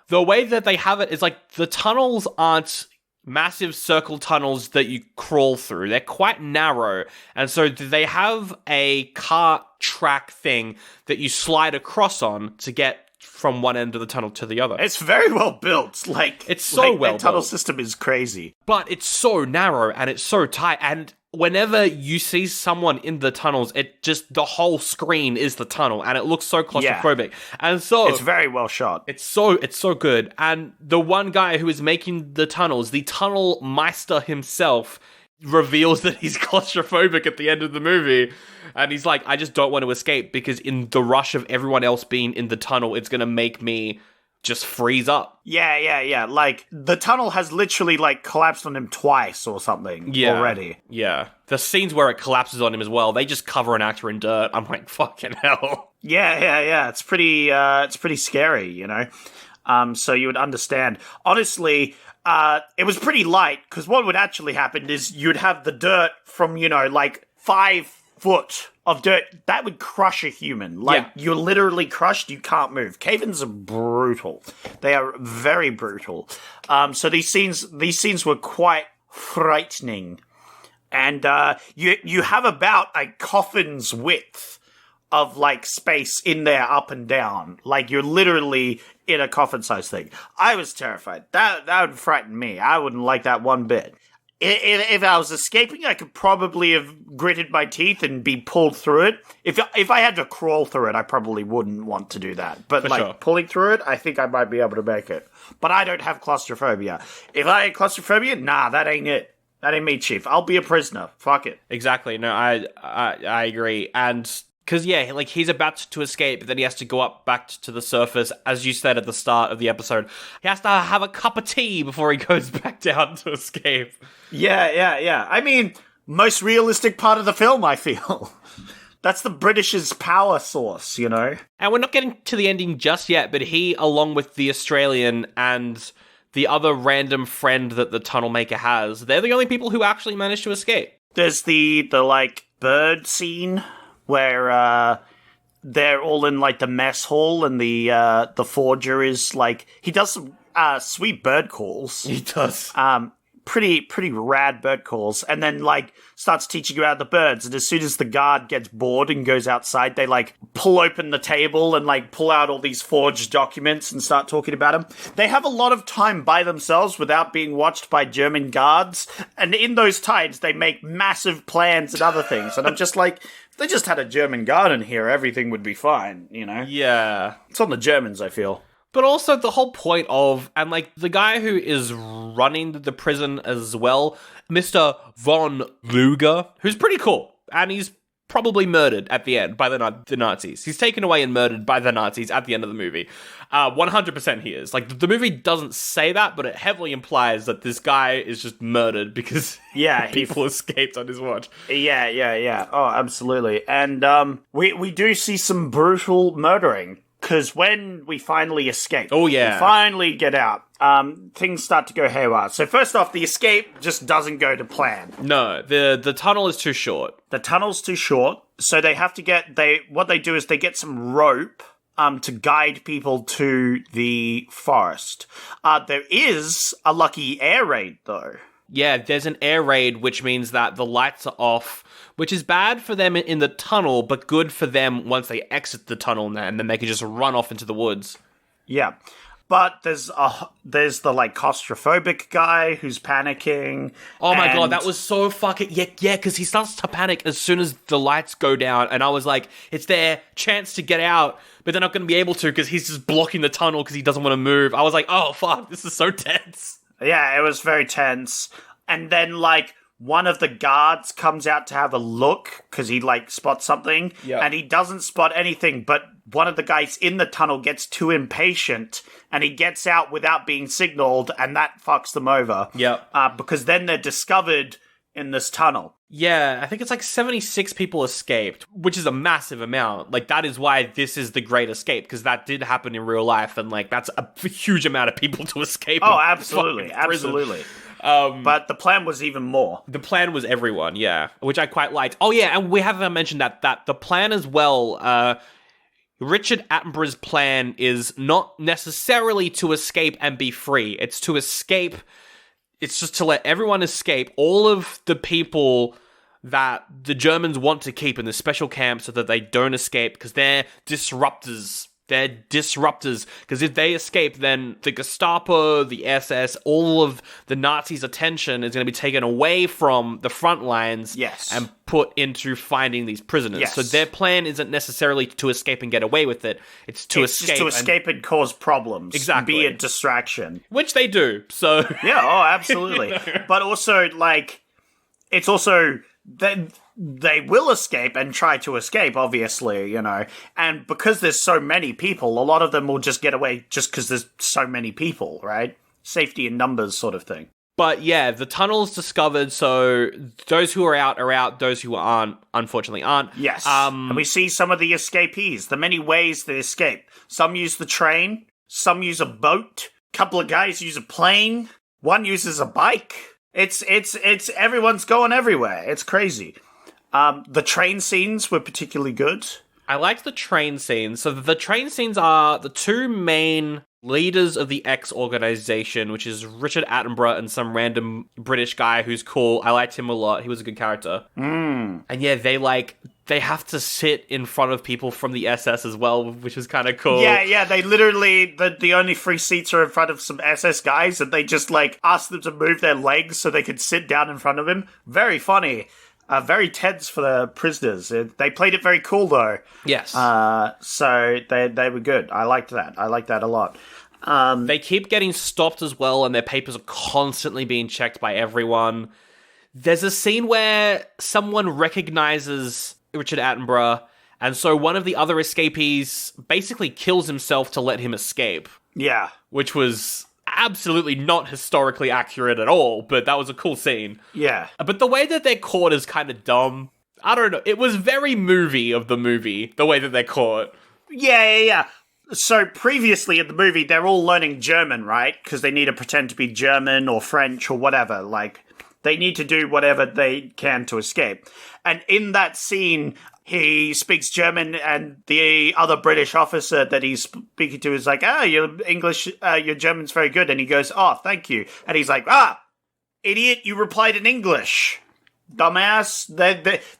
Speaker 1: the way that they have it is like the tunnels aren't massive circle tunnels that you crawl through. They're quite narrow. And so they have a cart track thing that you slide across on to get from one end of the tunnel to the other.
Speaker 2: It's very well built. Like,
Speaker 1: it's so well
Speaker 2: built. The tunnel
Speaker 1: built.
Speaker 2: system is crazy.
Speaker 1: But it's so narrow and it's so tight. And whenever you see someone in the tunnels, it just, the whole screen is the tunnel and it looks so claustrophobic. And so
Speaker 2: it's very well shot.
Speaker 1: It's so good. And the one guy who is making the tunnels, the tunnel meister himself, reveals that he's claustrophobic at the end of the movie. And he's like, "I just don't want to escape because in the rush of everyone else being in the tunnel, it's going to make me just freeze up."
Speaker 2: Yeah. Like, the tunnel has literally, like, collapsed on him twice or something already.
Speaker 1: Yeah. The scenes where it collapses on him as well, they just cover an actor in dirt. I'm like, fucking hell.
Speaker 2: Yeah. It's pretty scary, you know? So you would understand. Honestly, it was pretty light, because what would actually happen is you'd have the dirt from, like 5 foot of dirt. That would crush a human. Like, you're literally crushed, you can't move. Cave-ins are brutal. They are very brutal. So these scenes were quite frightening. And you have about a coffin's width of, like, space in there up and down. Like, you're literally in a coffin-sized thing. I was terrified. That would frighten me. I wouldn't like that one bit. If I was escaping, I could probably have gritted my teeth and be pulled through it. If I had to crawl through it, I probably wouldn't want to do that. But
Speaker 1: sure.
Speaker 2: Pulling through it, I think I might be able to make it. But I don't have claustrophobia. If I had claustrophobia, nah, that ain't it. That ain't me, Chief. I'll be a prisoner. Fuck it.
Speaker 1: Exactly. No, I agree. And because, yeah, like, he's about to escape, but then he has to go up back to the surface. As you said at the start of the episode, he has to have a cup of tea before he goes back down to escape.
Speaker 2: Yeah. I mean, most realistic part of the film, I feel. That's the British's power source, you know?
Speaker 1: And we're not getting to the ending just yet, but he, along with the Australian and the other random friend that the tunnel maker has, they're the only people who actually manage to escape.
Speaker 2: There's the like, bird scene where they're all in like the mess hall, and the forger is like, he does some sweet bird calls.
Speaker 1: He does.
Speaker 2: Pretty rad bird calls, and then like starts teaching you about the birds. And as soon as the guard gets bored and goes outside, they like pull open the table and like pull out all these forged documents and start talking about them. They have a lot of time by themselves without being watched by German guards, and in those times they make massive plans and other things. And I'm just like, if they just had a German guard in here, everything would be fine, you know?
Speaker 1: Yeah.
Speaker 2: It's on the Germans, I feel.
Speaker 1: But also the whole point of, and like the guy who is running the prison as well, Mr. Von Luger, who's pretty cool, and he's probably murdered at the end by the Nazis. He's taken away and murdered by the Nazis at the end of the movie. 100% he is. Like, the movie doesn't say that, but it heavily implies that this guy is just murdered because people escaped on his watch.
Speaker 2: Yeah. Oh, absolutely. And we do see some brutal murdering. Because when we finally escape, we finally get out, things start to go haywire. So first off, the escape just doesn't go to plan.
Speaker 1: No, the tunnel is too short.
Speaker 2: The tunnel's too short, so they have to what they do is they get some rope to guide people to the forest. There is a lucky air raid, though.
Speaker 1: Yeah, there's an air raid, which means that the lights are off, which is bad for them in the tunnel, but good for them once they exit the tunnel, and then they can just run off into the woods.
Speaker 2: Yeah, but there's the like claustrophobic guy who's panicking.
Speaker 1: Oh my god, that was so fucking yeah, because he starts to panic as soon as the lights go down, and I was like, it's their chance to get out, but they're not going to be able to because he's just blocking the tunnel because he doesn't want to move. I was like, oh fuck, this is so tense.
Speaker 2: Yeah, it was very tense. And then, like, one of the guards comes out to have a look because he, like, spots something.
Speaker 1: Yep.
Speaker 2: And he doesn't spot anything, but one of the guys in the tunnel gets too impatient and he gets out without being signaled, and that fucks them over.
Speaker 1: Yep.
Speaker 2: Because then they're discovered in this tunnel.
Speaker 1: Yeah, I think it's like 76 people escaped, which is a massive amount. Like, that is why this is the Great Escape, because that did happen in real life, and, like, that's a huge amount of people to escape.
Speaker 2: Oh, absolutely, absolutely. But the plan was even more.
Speaker 1: The plan was everyone, yeah, which I quite liked. Oh, yeah, and we haven't mentioned that the plan as well, Richard Attenborough's plan is not necessarily to escape and be free. It's to escape... It's just to let everyone escape, all of the people that the Germans want to keep in the special camp so that they don't escape, because they're disruptors. They're disruptors, because if they escape, then the Gestapo, the SS, all of the Nazis' attention is going to be taken away from the front lines and put into finding these prisoners.
Speaker 2: Yes.
Speaker 1: So their plan isn't necessarily to escape and get away with it. It's to escape
Speaker 2: and cause problems.
Speaker 1: Exactly.
Speaker 2: Be a distraction.
Speaker 1: Which they do, so...
Speaker 2: Yeah, oh, absolutely. But also, like, it's also... They will escape and try to escape, obviously, you know. And because there's so many people, a lot of them will just get away just because there's so many people, right? Safety in numbers sort of thing.
Speaker 1: But yeah, the tunnel's discovered, so those who are out, those who aren't, unfortunately aren't.
Speaker 2: Yes, and we see some of the escapees, the many ways they escape. Some use the train, some use a boat, a couple of guys use a plane, one uses a bike. It's everyone's going everywhere. It's crazy. The train scenes were particularly good.
Speaker 1: I liked the train scenes. So the train scenes are the two main leaders of the X organization, which is Richard Attenborough and some random British guy who's cool. I liked him a lot. He was a good character. And yeah, they have to sit in front of people from the SS as well, which is kind of cool.
Speaker 2: Yeah, they literally, the only free seats are in front of some SS guys, and they just, like, ask them to move their legs so they could sit down in front of him. Very funny. Very tense for the prisoners. They played it very cool, though.
Speaker 1: Yes.
Speaker 2: So they were good. I liked that. I liked that a lot.
Speaker 1: They keep getting stopped as well, and their papers are constantly being checked by everyone. There's a scene where someone recognizes Richard Attenborough, and so one of the other escapees basically kills himself to let him escape.
Speaker 2: Yeah.
Speaker 1: Which was absolutely not historically accurate at all, but that was a cool scene.
Speaker 2: Yeah.
Speaker 1: But the way that they're caught is kind of dumb. I don't know. It was very movie of the movie, the way that they're caught.
Speaker 2: Yeah. So previously in the movie, they're all learning German, right? Because they need to pretend to be German or French or whatever. Like, they need to do whatever they can to escape. And in that scene, he speaks German, and the other British officer that he's speaking to is like, your German's very good. And he goes, oh, thank you. And he's like, idiot, you replied in English. Dumbass.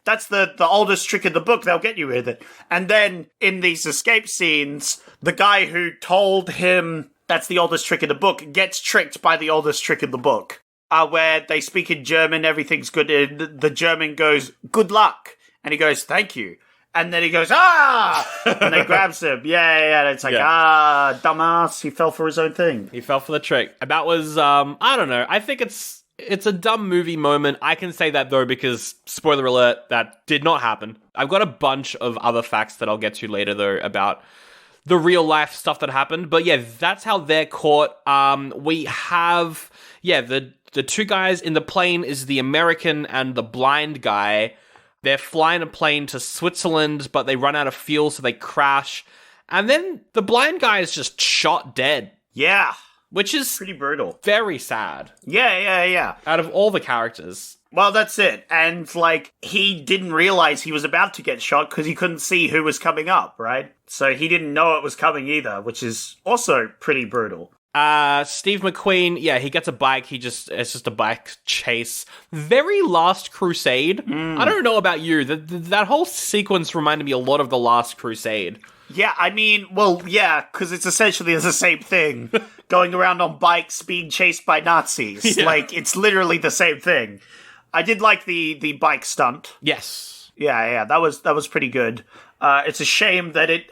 Speaker 2: That's the oldest trick in the book. They'll get you with it. And then in these escape scenes, the guy who told him that's the oldest trick in the book gets tricked by the oldest trick in the book. Where they speak in German, everything's good. And the German goes, good luck. And he goes, thank you. And then he goes, and they grabs him. Yeah. And it's like, dumbass. He fell for his own thing.
Speaker 1: He fell for the trick. And that was, I don't know. I think it's a dumb movie moment. I can say that, though, because, spoiler alert, that did not happen. I've got a bunch of other facts that I'll get to later, though, about the real life stuff that happened. But yeah, that's how they're caught. We have, the two guys in the plane is the American and the blind guy. They're flying a plane to Switzerland, but they run out of fuel, so they crash. And then the blind guy is just shot dead.
Speaker 2: Yeah.
Speaker 1: Which is
Speaker 2: pretty brutal.
Speaker 1: Very sad.
Speaker 2: Yeah.
Speaker 1: Out of all the characters.
Speaker 2: Well, that's it. And, like, he didn't realize he was about to get shot because he couldn't see who was coming up, right? So he didn't know it was coming either, which is also pretty brutal.
Speaker 1: Steve McQueen, he git's a bike. It's just a bike chase. Very Last Crusade. I don't know about you. That whole sequence reminded me a lot of The Last Crusade.
Speaker 2: Yeah, I mean, because it's essentially the same thing. Going around on bikes, being chased by Nazis. Yeah. Like, it's literally the same thing. I did like the bike stunt.
Speaker 1: Yes.
Speaker 2: Yeah, that was pretty good. It's a shame that it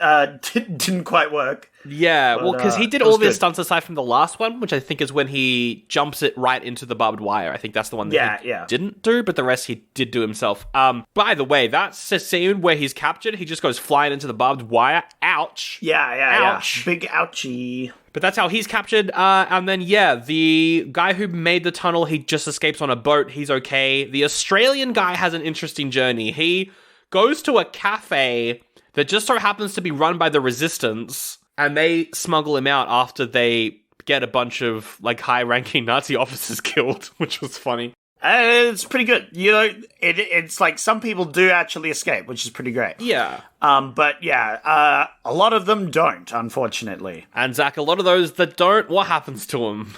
Speaker 2: didn't quite work.
Speaker 1: Yeah, but, well, because he did all of his stunts aside from the last one, which I think is when he jumps it right into the barbed wire. I think that's the one that he didn't do, but the rest he did do himself. By the way, that's a scene where he's captured. He just goes flying into the barbed wire. Ouch.
Speaker 2: Ouch. Big ouchie.
Speaker 1: But that's how he's captured. And then, the guy who made the tunnel, he just escapes on a boat. He's okay. The Australian guy has an interesting journey. He goes to a cafe that just so happens to be run by the Resistance, and they smuggle him out after they get a bunch of, like, high-ranking Nazi officers killed, which was funny.
Speaker 2: It's pretty good. You know, it's like some people do actually escape, which is pretty great.
Speaker 1: Yeah.
Speaker 2: But a lot of them don't, unfortunately.
Speaker 1: And Zach, a lot of those that don't, what happens to them?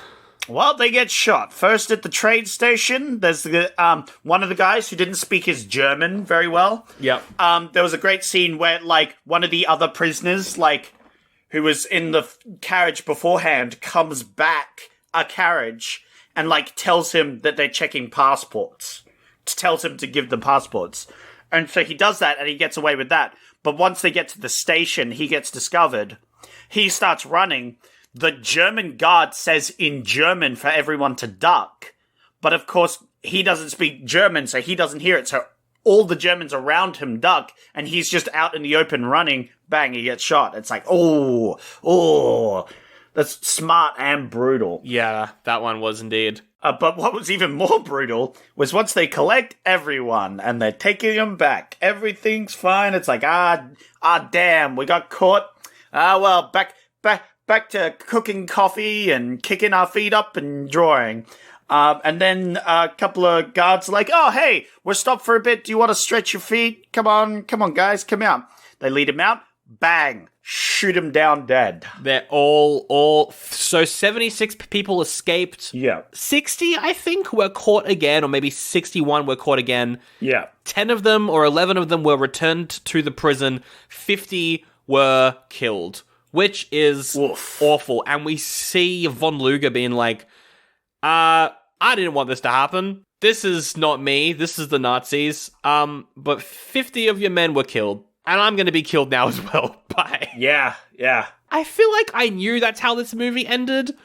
Speaker 2: Well, they get shot. First at the train station, there's one of the guys who didn't speak his German very well.
Speaker 1: Yep.
Speaker 2: There was a great scene where, like, one of the other prisoners, like, who was in the carriage beforehand, comes back a carriage and, like, tells him that they're checking passports. Tells him to give them passports. And so he does that, and he gets away with that. But once they get to the station, he gets discovered. He starts running. The German guard says in German for everyone to duck. But, of course, he doesn't speak German, so he doesn't hear it. So all the Germans around him duck, and he's just out in the open running. Bang, he gets shot. It's like, oh. That's smart and brutal.
Speaker 1: Yeah, that one was indeed.
Speaker 2: But what was even more brutal was once they collect everyone and they're taking them back, everything's fine. It's like, damn, we got caught. Well, back to cooking coffee and kicking our feet up and drawing. And then a couple of guards are like, oh, hey, we're stopped for a bit. Do you want to stretch your feet? Come on, guys, come out. They lead him out. bang, shoot him down dead.
Speaker 1: They're all so 76 people escaped.
Speaker 2: Yeah.
Speaker 1: 60, I think, were caught again, or maybe 61 were caught again.
Speaker 2: Yeah.
Speaker 1: 10 of them or 11 of them were returned to the prison. 50 were killed, which is awful. And we see von Luger being like, I didn't want this to happen. This is not me. This is the Nazis. But 50 of your men were killed. And I'm going to be killed now as well. Bye.
Speaker 2: Yeah.
Speaker 1: I feel like I knew that's how this movie ended.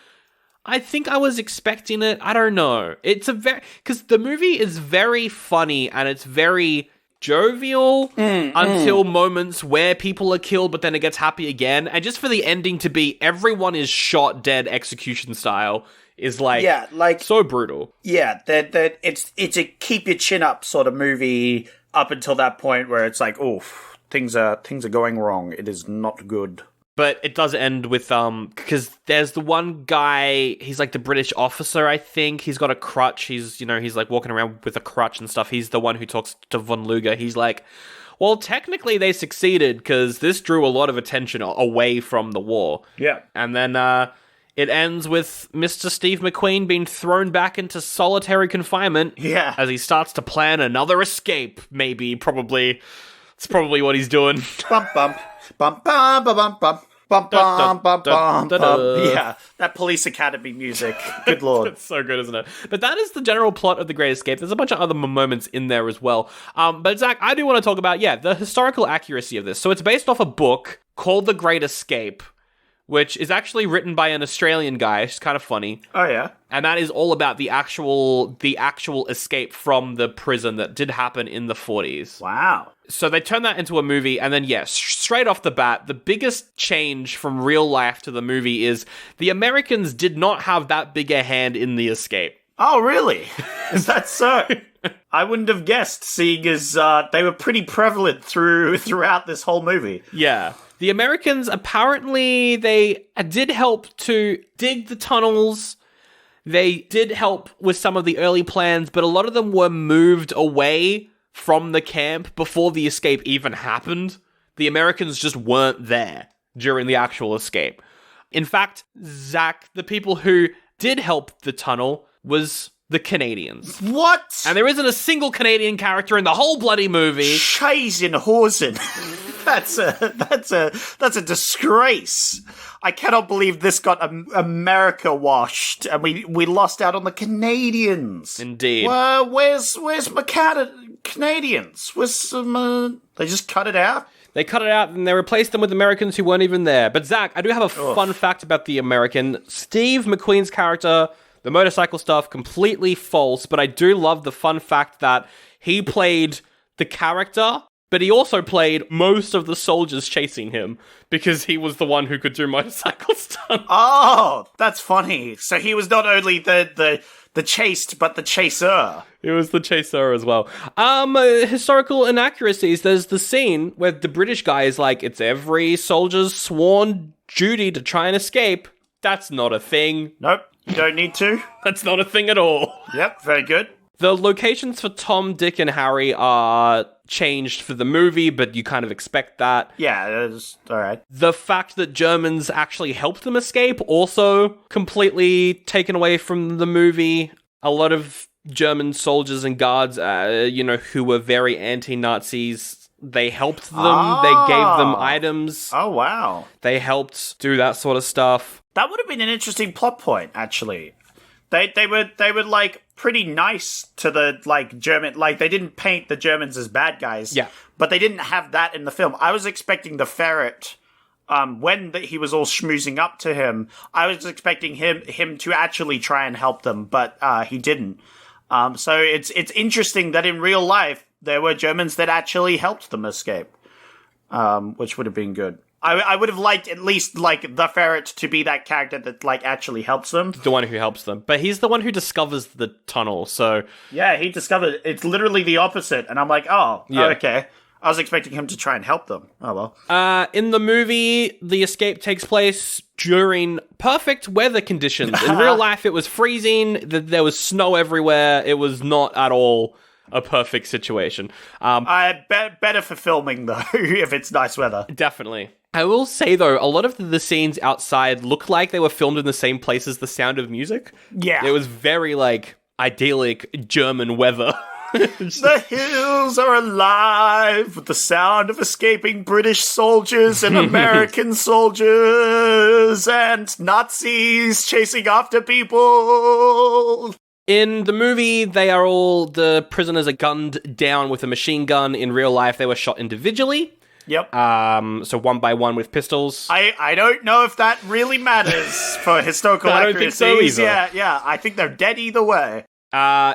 Speaker 1: I think I was expecting it. I don't know. It's because the movie is very funny and it's very jovial until moments where people are killed, but then it gets happy again. And just for the ending to be everyone is shot dead execution style is so brutal.
Speaker 2: Yeah, that it's a keep your chin up sort of movie up until that point where it's like, oof, things are going wrong. It is not good.
Speaker 1: But it does end with, because there's the one guy, he's like the British officer, I think. He's got a crutch. He's like walking around with a crutch and stuff. He's the one who talks to von Luger. He's like, well, technically they succeeded because this drew a lot of attention away from the war.
Speaker 2: Yeah.
Speaker 1: And then, it ends with Mr. Steve McQueen being thrown back into solitary confinement.
Speaker 2: Yeah.
Speaker 1: As he starts to plan another escape, maybe, probably. It's probably what he's doing.
Speaker 2: Bum, bum, bum, bum, bum, bum, bum. Bum, bum, bum, bum, bum. Yeah, that Police Academy music. Good lord.
Speaker 1: It's so good, isn't it? But that is the general plot of The Great Escape. There's a bunch of other moments in there as well. But Zach, I do want to talk about, the historical accuracy of this. So it's based off a book called The Great Escape, which is actually written by an Australian guy. It's kind of funny.
Speaker 2: Oh, yeah?
Speaker 1: And that is all about the actual escape from the prison that did happen in the 40s.
Speaker 2: Wow.
Speaker 1: So they turned that into a movie, and then, straight off the bat, the biggest change from real life to the movie is the Americans did not have that big a hand in the escape.
Speaker 2: Oh, really? Is that so? I wouldn't have guessed, seeing as they were pretty prevalent throughout this whole movie.
Speaker 1: Yeah. The Americans, apparently, they did help to dig the tunnels. They did help with some of the early plans, but a lot of them were moved away from the camp before the escape even happened. The Americans just weren't there during the actual escape. In fact, Zach, the people who did help the tunnel was the Canadians.
Speaker 2: What?
Speaker 1: And there isn't a single Canadian character in the whole bloody movie.
Speaker 2: Chasing Horsen. That's a disgrace. I cannot believe this got America washed, and we lost out on the Canadians.
Speaker 1: Indeed.
Speaker 2: Well, where's my Canadians? Where's some? They just cut it out.
Speaker 1: They cut it out and they replaced them with Americans who weren't even there. But Zach, I do have a fun fact about the American. Steve McQueen's character, the motorcycle stuff, completely false. But I do love the fun fact that he played the character, but he also played most of the soldiers chasing him because he was the one who could do motorcycle stuff.
Speaker 2: Oh, that's funny. So he was not only the chased, but the chaser.
Speaker 1: It was the chaser as well. Historical inaccuracies. There's the scene where the British guy is like, it's every soldier's sworn duty to try and escape. That's not a thing.
Speaker 2: Nope, you don't need to.
Speaker 1: That's not a thing at all.
Speaker 2: Yep, very good.
Speaker 1: The locations for Tom, Dick, and Harry are changed for the movie, but you kind of expect that.
Speaker 2: Yeah, that's all right.
Speaker 1: The fact that Germans actually helped them escape, also completely taken away from the movie. A lot of German soldiers and guards, who were very anti-Nazis, they helped them. They gave them items.
Speaker 2: Oh, wow.
Speaker 1: They helped do that sort of stuff.
Speaker 2: That would have been an interesting plot point, actually. They were like pretty nice to the German, they didn't paint the Germans as bad guys.
Speaker 1: Yeah.
Speaker 2: But they didn't have that in the film. I was expecting the ferret, when he was all schmoozing up to him, I was expecting him to actually try and help them, but he didn't. So it's interesting that in real life there were Germans that actually helped them escape, which would have been good. I would have liked at least the ferret to be that character that actually helps them.
Speaker 1: The one who helps them. But he's the one who discovers the tunnel, so...
Speaker 2: Yeah, he discovered it's literally the opposite. And I'm like, okay. I was expecting him to try and help them. Oh, well.
Speaker 1: In the movie, the escape takes place during perfect weather conditions. In real life, it was freezing. There was snow everywhere. It was not at all a perfect situation.
Speaker 2: Better for filming, though, if it's nice weather.
Speaker 1: Definitely. I will say, though, a lot of the scenes outside looked like they were filmed in the same place as The Sound of Music.
Speaker 2: Yeah.
Speaker 1: It was very, like, idyllic German weather.
Speaker 2: The hills are alive with the sound of escaping British soldiers and American soldiers and Nazis chasing after people.
Speaker 1: In the movie, the prisoners are gunned down with a machine gun. In real life, they were shot individually.
Speaker 2: Yep.
Speaker 1: So one by one with pistols.
Speaker 2: I don't know if that really matters for historical
Speaker 1: I
Speaker 2: accuracy.
Speaker 1: don't think so either.
Speaker 2: Yeah, I think they're dead either way.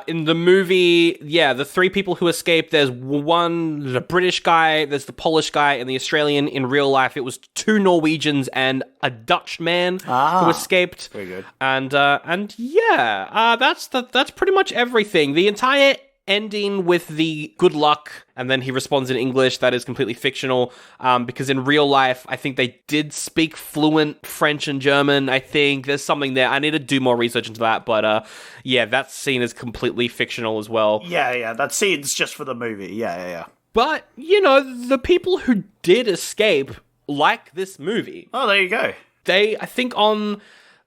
Speaker 1: In the movie, the three people who escaped, there's the British guy, there's the Polish guy, and the Australian. In real life, it was 2 Norwegians and a Dutch man who escaped.
Speaker 2: Very good.
Speaker 1: And that's pretty much everything. The entire ending with the good luck, and then he responds in English, that is completely fictional, because in real life, I think they did speak fluent French and German. I think there's something there. I need to do more research into that, but that scene is completely fictional as well.
Speaker 2: Yeah, that scene's just for the movie. Yeah.
Speaker 1: But, the people who did escape like this movie.
Speaker 2: Oh, there you go.
Speaker 1: I think on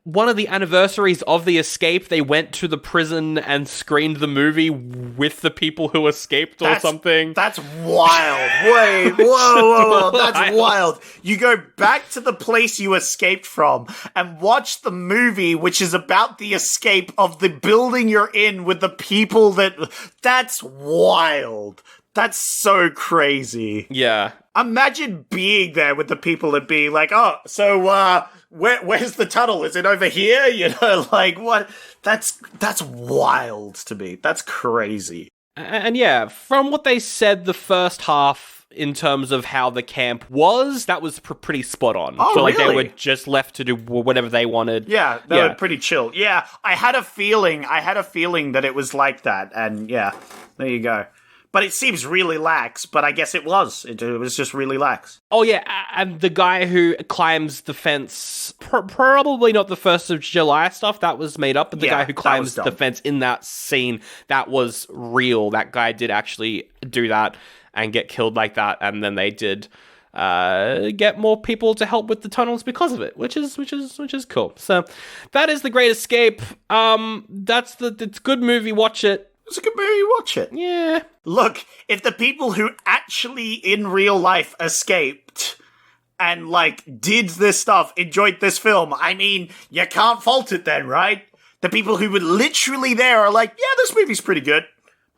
Speaker 1: one of the anniversaries of the escape, they went to the prison and screened the movie with the people who escaped or something.
Speaker 2: That's wild. Wait, whoa. That's wild. You go back to the place you escaped from and watch the movie, which is about the escape of the building you're in with the people that's wild. That's so crazy.
Speaker 1: Yeah.
Speaker 2: Imagine being there with the people and being like, oh, so, where's the tunnel? Is it over here? Like, what? That's wild to me. That's crazy.
Speaker 1: And from what they said, the first half, in terms of how the camp was, that was pretty spot on.
Speaker 2: Oh,
Speaker 1: so,
Speaker 2: really?
Speaker 1: They were just left to do whatever they wanted.
Speaker 2: Yeah, they were pretty chill. Yeah, I had a feeling that it was like that, and yeah, there you go. But it seems really lax, but I guess it was. It was just really lax.
Speaker 1: Oh, yeah, and the guy who climbs the fence, probably not the 1st of July stuff, that was made up, but the guy who climbs the fence in that scene, that was real. That guy did actually do that and get killed like that, and then they did get more people to help with the tunnels because of it, which is cool. So that is The Great Escape. It's a good movie, watch it.
Speaker 2: It's a good movie, watch it.
Speaker 1: Yeah.
Speaker 2: Look, if the people who actually in real life escaped and, did this stuff enjoyed this film, I mean, you can't fault it then, right? The people who were literally there are like, yeah, this movie's pretty good.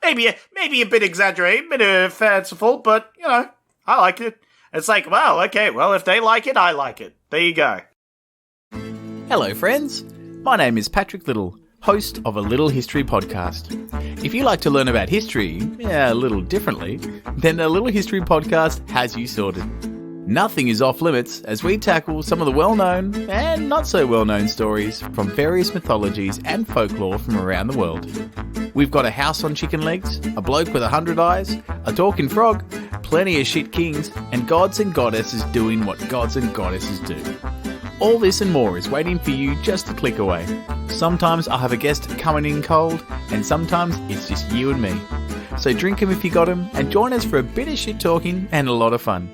Speaker 2: Maybe a bit exaggerated, a bit fanciful, but, I like it. It's like, well, okay, well, if they like it, I like it. There you go.
Speaker 3: Hello, friends. My name is Patrick Little, host of A Little History Podcast. If you like to learn about history, a little differently, then A Little History Podcast has you sorted. Nothing is off limits as we tackle some of the well-known and not so well-known stories from various mythologies and folklore from around the world. We've got a house on chicken legs, a bloke with 100 eyes, a talking frog, plenty of shit kings, and gods and goddesses doing what gods and goddesses do. All this and more is waiting for you just a click away. Sometimes I'll have a guest coming in cold, and sometimes it's just you and me. So drink 'em if you got 'em, and join us for a bit of shit talking and a lot of fun.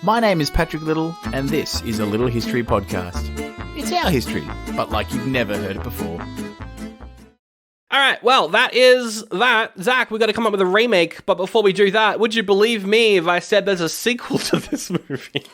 Speaker 3: My name is Patrick Little, and this is A Little History Podcast. It's our history, but like you've never heard it before.
Speaker 1: Alright, well, that is that. Zach, we got to come up with a remake, but before we do that, would you believe me if I said there's a sequel to this movie?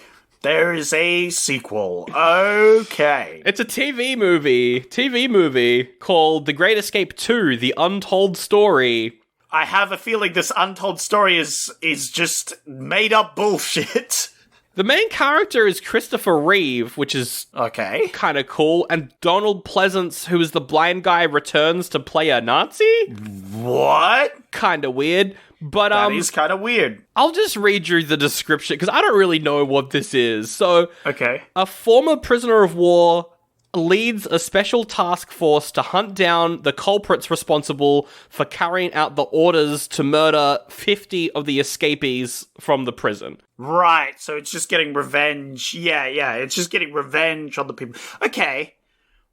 Speaker 2: There's a sequel. Okay.
Speaker 1: It's a TV movie called The Great Escape 2, The Untold Story.
Speaker 2: I have a feeling this untold story is just made up bullshit.
Speaker 1: The main character is Christopher Reeve, which is
Speaker 2: okay,
Speaker 1: kind of cool, and Donald Pleasance, who is the blind guy, returns to play a Nazi?
Speaker 2: What?
Speaker 1: Kind of weird. But
Speaker 2: that is kind of weird.
Speaker 1: I'll just read you the description, because I don't really know what this is. So,
Speaker 2: okay.
Speaker 1: A former prisoner of war leads a special task force to hunt down the culprits responsible for carrying out the orders to murder 50 of the escapees from the prison.
Speaker 2: Right, so it's just getting revenge. Yeah, it's just getting revenge on the people. Okay.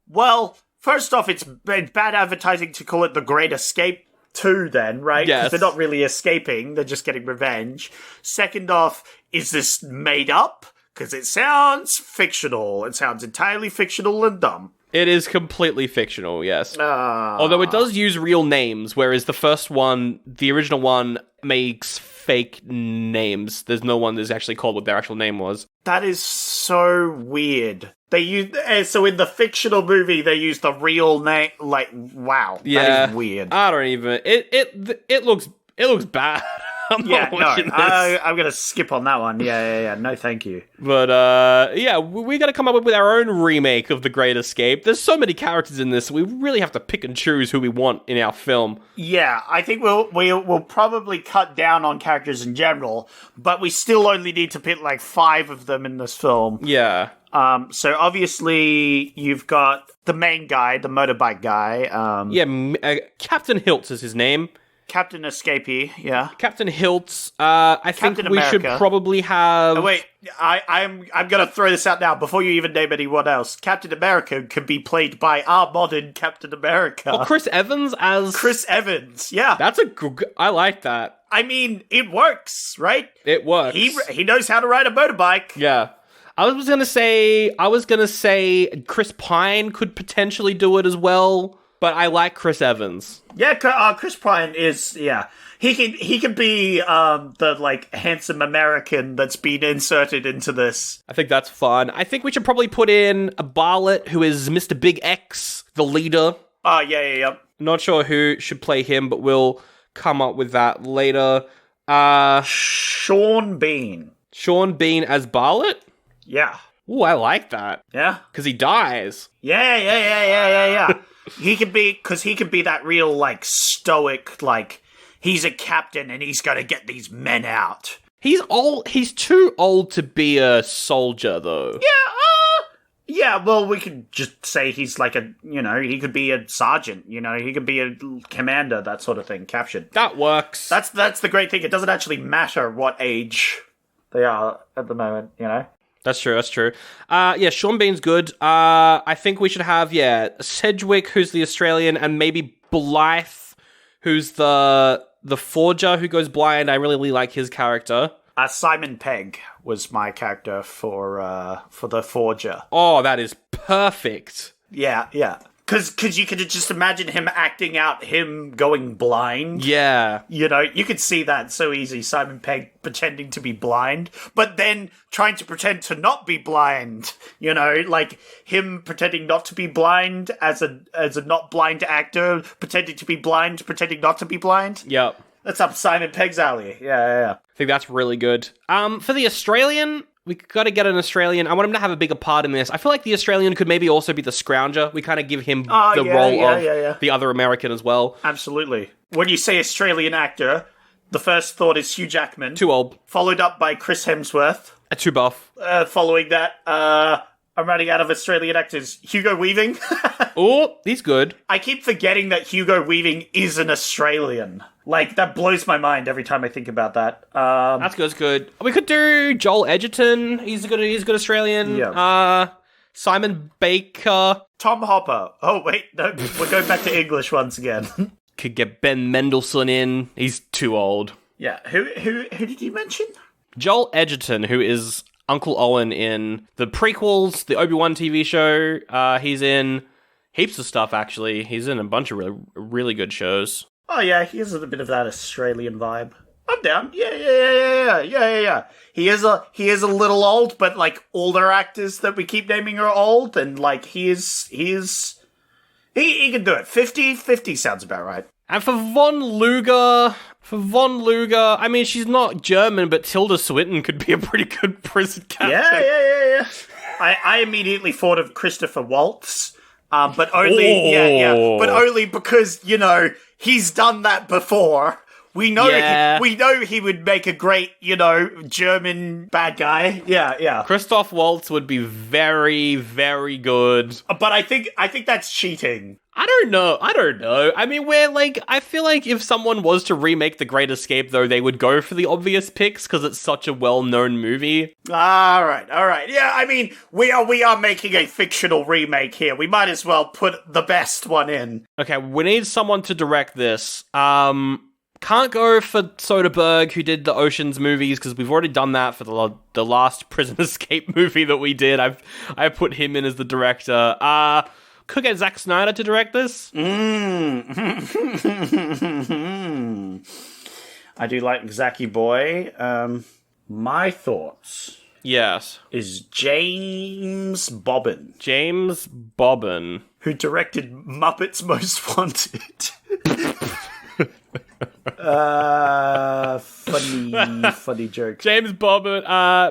Speaker 2: Well, first off, it's bad advertising to call it The Great Escape. too then, right?
Speaker 1: Yes.
Speaker 2: Because they're not really escaping, they're just getting revenge. Second off, is this made up? Because it sounds fictional. It sounds entirely fictional and dumb.
Speaker 1: It is completely fictional, yes. Although it does use real names, whereas the first one, the original one, makes fake names. There's no one that's actually called what their actual name was.
Speaker 2: That is so weird. They use so in the fictional movie they use the real name. Like, wow, that is weird.
Speaker 1: I don't even. It looks bad. I'm not watching this.
Speaker 2: I'm gonna skip on that one. Yeah. No, thank you.
Speaker 1: But we got to come up with our own remake of The Great Escape. There's so many characters in this. We really have to pick and choose who we want in our film.
Speaker 2: Yeah, I think we'll probably cut down on characters in general, but we still only need to pick like 5 of them in this film.
Speaker 1: Yeah.
Speaker 2: So obviously you've got the main guy, the motorbike guy.
Speaker 1: Captain Hiltz is his name.
Speaker 2: Captain Escapee, yeah.
Speaker 1: Captain Hiltz. I think
Speaker 2: Captain
Speaker 1: we should
Speaker 2: America.
Speaker 1: probably have.
Speaker 2: Oh, wait, I'm gonna throw this out now before you even name anyone else. Captain America could be played by our modern Captain America.
Speaker 1: Oh, Chris Evans as
Speaker 2: Chris Evans, yeah.
Speaker 1: That's a good. I like that.
Speaker 2: I mean, it works, right?
Speaker 1: It works.
Speaker 2: He knows how to ride a motorbike.
Speaker 1: Yeah. I was gonna say Chris Pine could potentially do it as well, but I like Chris Evans.
Speaker 2: Yeah, Chris Pine is, yeah. He can be the, like, handsome American that's been inserted into this.
Speaker 1: I think that's fun. I think we should probably put in a Bartlett, who is Mr. Big X, the leader.
Speaker 2: Oh, yeah.
Speaker 1: Not sure who should play him, but we'll come up with that later.
Speaker 2: Sean Bean.
Speaker 1: Sean Bean as Bartlett?
Speaker 2: Yeah.
Speaker 1: Ooh, I like that.
Speaker 2: Yeah?
Speaker 1: Because he dies.
Speaker 2: Yeah. He could be that real, like, stoic, like, he's a captain and he's gonna get these men out.
Speaker 1: He's too old to be a soldier, though.
Speaker 2: Yeah, well, we could just say he's like he could be a sergeant, he could be a commander, that sort of thing, captured.
Speaker 1: That works.
Speaker 2: That's the great thing. It doesn't actually matter what age they are at the moment,
Speaker 1: That's true. Sean Bean's good. I think we should have, Sedgwick, who's the Australian, and maybe Blythe, who's the forger who goes blind. I really like his character.
Speaker 2: Simon Pegg was my character for the forger.
Speaker 1: Oh, that is perfect.
Speaker 2: Yeah. Because you could just imagine him acting out him going blind.
Speaker 1: Yeah.
Speaker 2: You could see that so easy. Simon Pegg pretending to be blind, but then trying to pretend to not be blind. Like him pretending not to be blind as a not blind actor, pretending to be blind, pretending not to be blind.
Speaker 1: Yep.
Speaker 2: That's up Simon Pegg's alley. Yeah.
Speaker 1: I think that's really good. For the Australian, we got to get an Australian. I want him to have a bigger part in this. I feel like the Australian could maybe also be the Scrounger. We kind of give him the role of the other American as well.
Speaker 2: Absolutely. When you say Australian actor, the first thought is Hugh Jackman.
Speaker 1: Too old.
Speaker 2: Followed up by Chris Hemsworth.
Speaker 1: Too buff.
Speaker 2: Following that, I'm running out of Australian actors. Hugo Weaving.
Speaker 1: Oh, he's good.
Speaker 2: I keep forgetting that Hugo Weaving is an Australian. Like, that blows my mind every time I think about that.
Speaker 1: That's good. We could do Joel Edgerton. He's a good Australian.
Speaker 2: Yeah.
Speaker 1: Simon Baker.
Speaker 2: Tom Hopper. Oh, wait. No, we're going back to English once again.
Speaker 1: Could get Ben Mendelsohn in. He's too old.
Speaker 2: Yeah. Who did you mention?
Speaker 1: Joel Edgerton, who is Uncle Owen in the prequels, the Obi-Wan TV show. He's in heaps of stuff, actually. He's in a bunch of really good shows.
Speaker 2: Oh, yeah, he has a bit of that Australian vibe. I'm down. Yeah. He is a little old, but, like, older actors that we keep naming are old, and, like, he can do it. 50 sounds about right.
Speaker 1: And for Von Luger, I mean, she's not German, but Tilda Swinton could be a pretty good prison captain.
Speaker 2: Yeah. I immediately thought of Christopher Waltz, but only, but only because, he's done that before We know
Speaker 1: Yeah.
Speaker 2: we know he would make a great, German bad guy. Yeah.
Speaker 1: Christoph Waltz would be very, very good.
Speaker 2: But I think that's cheating.
Speaker 1: I don't know. I mean, I feel like if someone was to remake The Great Escape, though, they would go for the obvious picks because it's such a well-known movie.
Speaker 2: All right. Yeah, I mean, we are making a fictional remake here. We might as well put the best one in.
Speaker 1: Okay, we need someone to direct this. Can't go for Soderbergh, who did the Oceans movies, because we've already done that for the last Prison Escape movie that we did. I put him in as the director. Could get Zack Snyder to direct this.
Speaker 2: I do like Zacky Boy. My thoughts.
Speaker 1: Yes.
Speaker 2: Is James Bobbin.
Speaker 1: James Bobbin.
Speaker 2: Who directed Muppets Most Wanted. Funny joke.
Speaker 1: James Bobbin,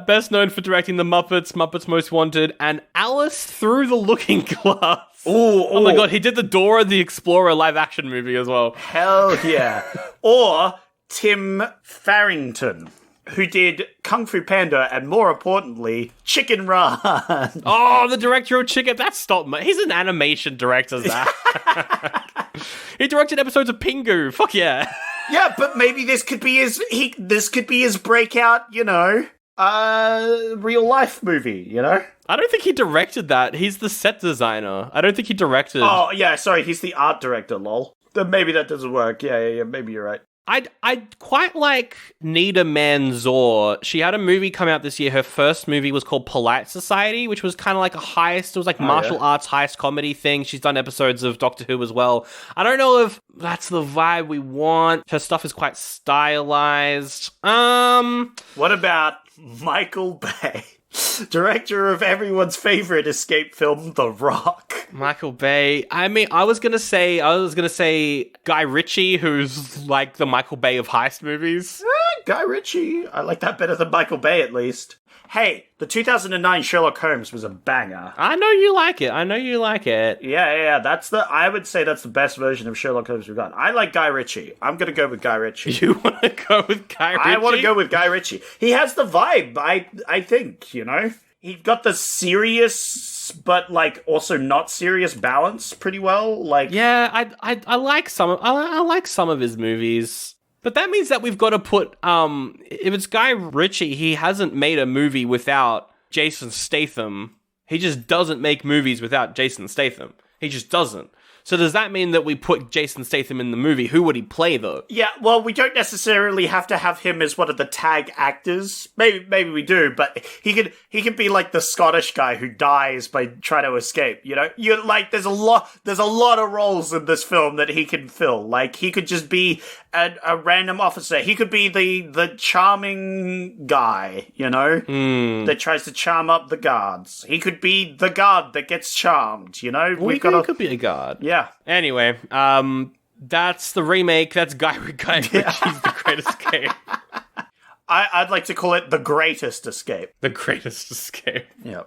Speaker 1: best known for directing The Muppets, Muppets Most Wanted, and Alice Through the Looking Glass. Oh my god, he did the Dora the Explorer live-action movie as well.
Speaker 2: Hell yeah. Or Tim Farrington, who did Kung Fu Panda and, more importantly, Chicken Run.
Speaker 1: Oh, the director of Chicken. That's stop. He's an animation director, Zach. He directed episodes of Pingu. Fuck yeah.
Speaker 2: Yeah, but maybe this could be his breakout, real life movie,
Speaker 1: I don't think he directed that. He's the set designer. I don't think he directed.
Speaker 2: Oh, yeah, sorry, he's the art director, lol. Then maybe that doesn't work. Yeah, maybe you're right.
Speaker 1: I'd quite like Nida Manzoor. She had a movie come out this year. Her first movie was called Polite Society, which was kind of like a heist. It was like martial arts heist comedy thing. She's done episodes of Doctor Who as well. I don't know if that's the vibe we want. Her stuff is quite stylized.
Speaker 2: What about Michael Bay? Director of everyone's favorite escape film, The Rock.
Speaker 1: Michael Bay. I mean, I was gonna say Guy Ritchie, who's like the Michael Bay of heist movies.
Speaker 2: Guy Ritchie. I like that better than Michael Bay, at least. Hey, the 2009 Sherlock Holmes was a banger.
Speaker 1: I know you like it.
Speaker 2: Yeah. I would say that's the best version of Sherlock Holmes we've got. I like GuyRitchie. I'm gonna go with Guy Ritchie.
Speaker 1: You want to go with Guy Ritchie?
Speaker 2: I want to go with Guy Ritchie. He has the vibe, I think, He got the serious, but, also not serious balance pretty well.
Speaker 1: Yeah, I like I like some of his movies. But that means that we've got to put, if it's Guy Ritchie, he hasn't made a movie without Jason Statham. He just doesn't make movies without Jason Statham. He just doesn't. So does that mean that we put Jason Statham in the movie? Who would he play, though?
Speaker 2: Yeah, well, we don't necessarily have to have him as one of the tag actors. Maybe we do, but he could be like the Scottish guy who dies by trying to escape. You're like, there's a lot of roles in this film that he can fill. Like, he could just be a random officer. He could be the charming guy, that tries to charm up the guards. He could be the guard that gets charmed. He
Speaker 1: could be a guard.
Speaker 2: Yeah.
Speaker 1: Anyway, that's the remake. That's Guy Ritchie's The Great Escape.
Speaker 2: I'd like to call it The Greatest Escape.
Speaker 1: The Greatest Escape.
Speaker 2: Yeah.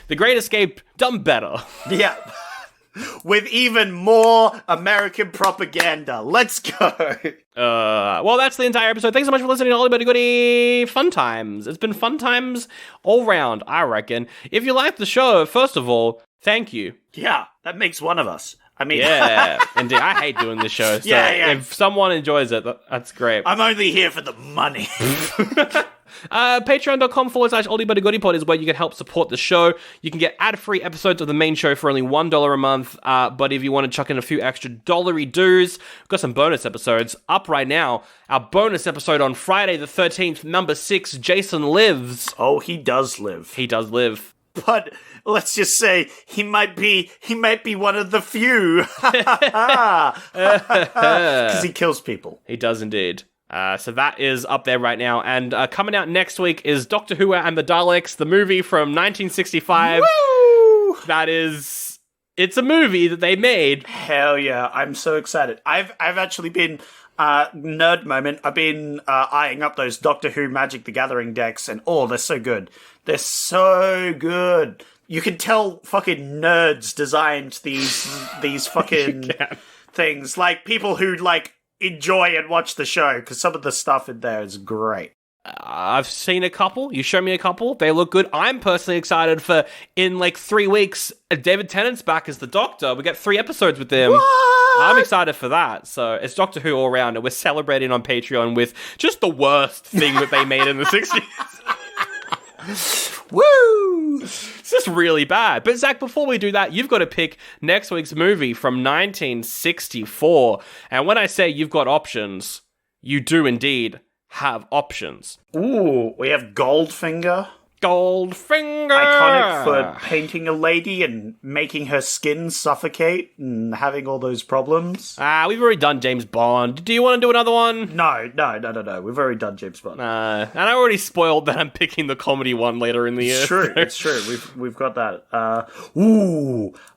Speaker 1: The Great Escape done better.
Speaker 2: Yeah. With even more American propaganda. Let's go.
Speaker 1: Well, that's the entire episode. Thanks so much for listening to Holly Buddy Goody Fun Times. It's been fun times all round, I reckon. If you like the show, first of all, thank you.
Speaker 2: Yeah, that makes one of us. I mean,
Speaker 1: yeah, indeed. I hate doing this show. So
Speaker 2: yeah.
Speaker 1: If someone enjoys it, that's great.
Speaker 2: I'm only here for the money.
Speaker 1: Patreon.com/oldiebutygoodiepod is where you can help support the show. You can get ad-free episodes of the main show for only $1 a month. But if you want to chuck in a few extra dollary dues, we've got some bonus episodes up right now. Our bonus episode on Friday the 13th, number 6, Jason Lives.
Speaker 2: Oh, he does live.
Speaker 1: He does live.
Speaker 2: But let's just say he might be one of the few. Because he kills people.
Speaker 1: He does indeed. So that is up there right now. And coming out next week is Doctor Who and the Daleks, the movie from 1965.
Speaker 2: Woo!
Speaker 1: It's a movie that they made.
Speaker 2: Hell yeah, I'm so excited. I've actually been, nerd moment, I've been eyeing up those Doctor Who Magic the Gathering decks, and they're so good. They're so good. You can tell fucking nerds designed these fucking things. Like, people who, enjoy and watch the show because some of the stuff in there is great.
Speaker 1: I've seen a couple. You show me a couple. They look good. I'm personally excited for, in like 3 weeks, David Tennant's back as the Doctor. We get 3 episodes with him.
Speaker 2: What?
Speaker 1: I'm excited for that. So it's Doctor Who all around, and we're celebrating on Patreon with just the worst thing that they made in the 60s.
Speaker 2: Woo!
Speaker 1: It's just really bad. But Zach, before we do that, you've got to pick next week's movie from 1964. And when I say you've got options, you do indeed have options.
Speaker 2: Ooh, we have Goldfinger.
Speaker 1: Goldfinger!
Speaker 2: Iconic for painting a lady and making her skin suffocate and having all those problems.
Speaker 1: We've already done James Bond. Do you want to do another one?
Speaker 2: No. We've already done James Bond.
Speaker 1: And I already spoiled that I'm picking the comedy one later in the year.
Speaker 2: It's true. We've got that.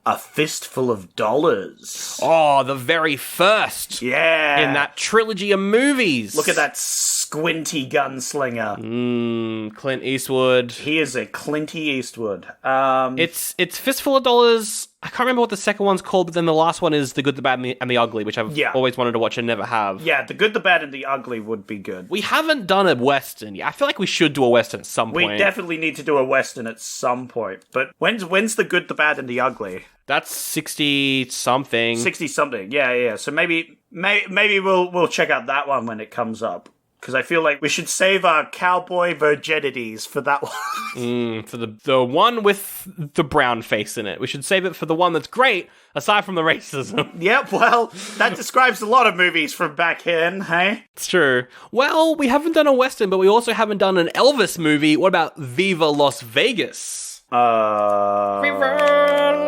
Speaker 2: A Fistful of Dollars.
Speaker 1: Oh, the very first.
Speaker 2: Yeah.
Speaker 1: In that trilogy of movies.
Speaker 2: Look at that squinty gunslinger.
Speaker 1: Clint Eastwood.
Speaker 2: He is a Clinty Eastwood.
Speaker 1: It's Fistful of Dollars. I can't remember what the second one's called, but then the last one is The Good, the Bad, and the Ugly, which I've always wanted to watch and never have.
Speaker 2: Yeah, The Good, the Bad, and the Ugly would be good.
Speaker 1: We haven't done a Western yet. I feel like we should do a Western at some point.
Speaker 2: We definitely need to do a Western at some point. But when's The Good, the Bad, and the Ugly?
Speaker 1: That's 60-something.
Speaker 2: 60-something, yeah. So maybe we'll check out that one when it comes up. Because I feel like we should save our cowboy virginities for that one.
Speaker 1: For the one with the brown face in it. We should save it for the one that's great, aside from the racism.
Speaker 2: Yep, well, that describes a lot of movies from back then, hey?
Speaker 1: It's true. Well, we haven't done a Western, but we also haven't done an Elvis movie. What about Viva Las Vegas? Viva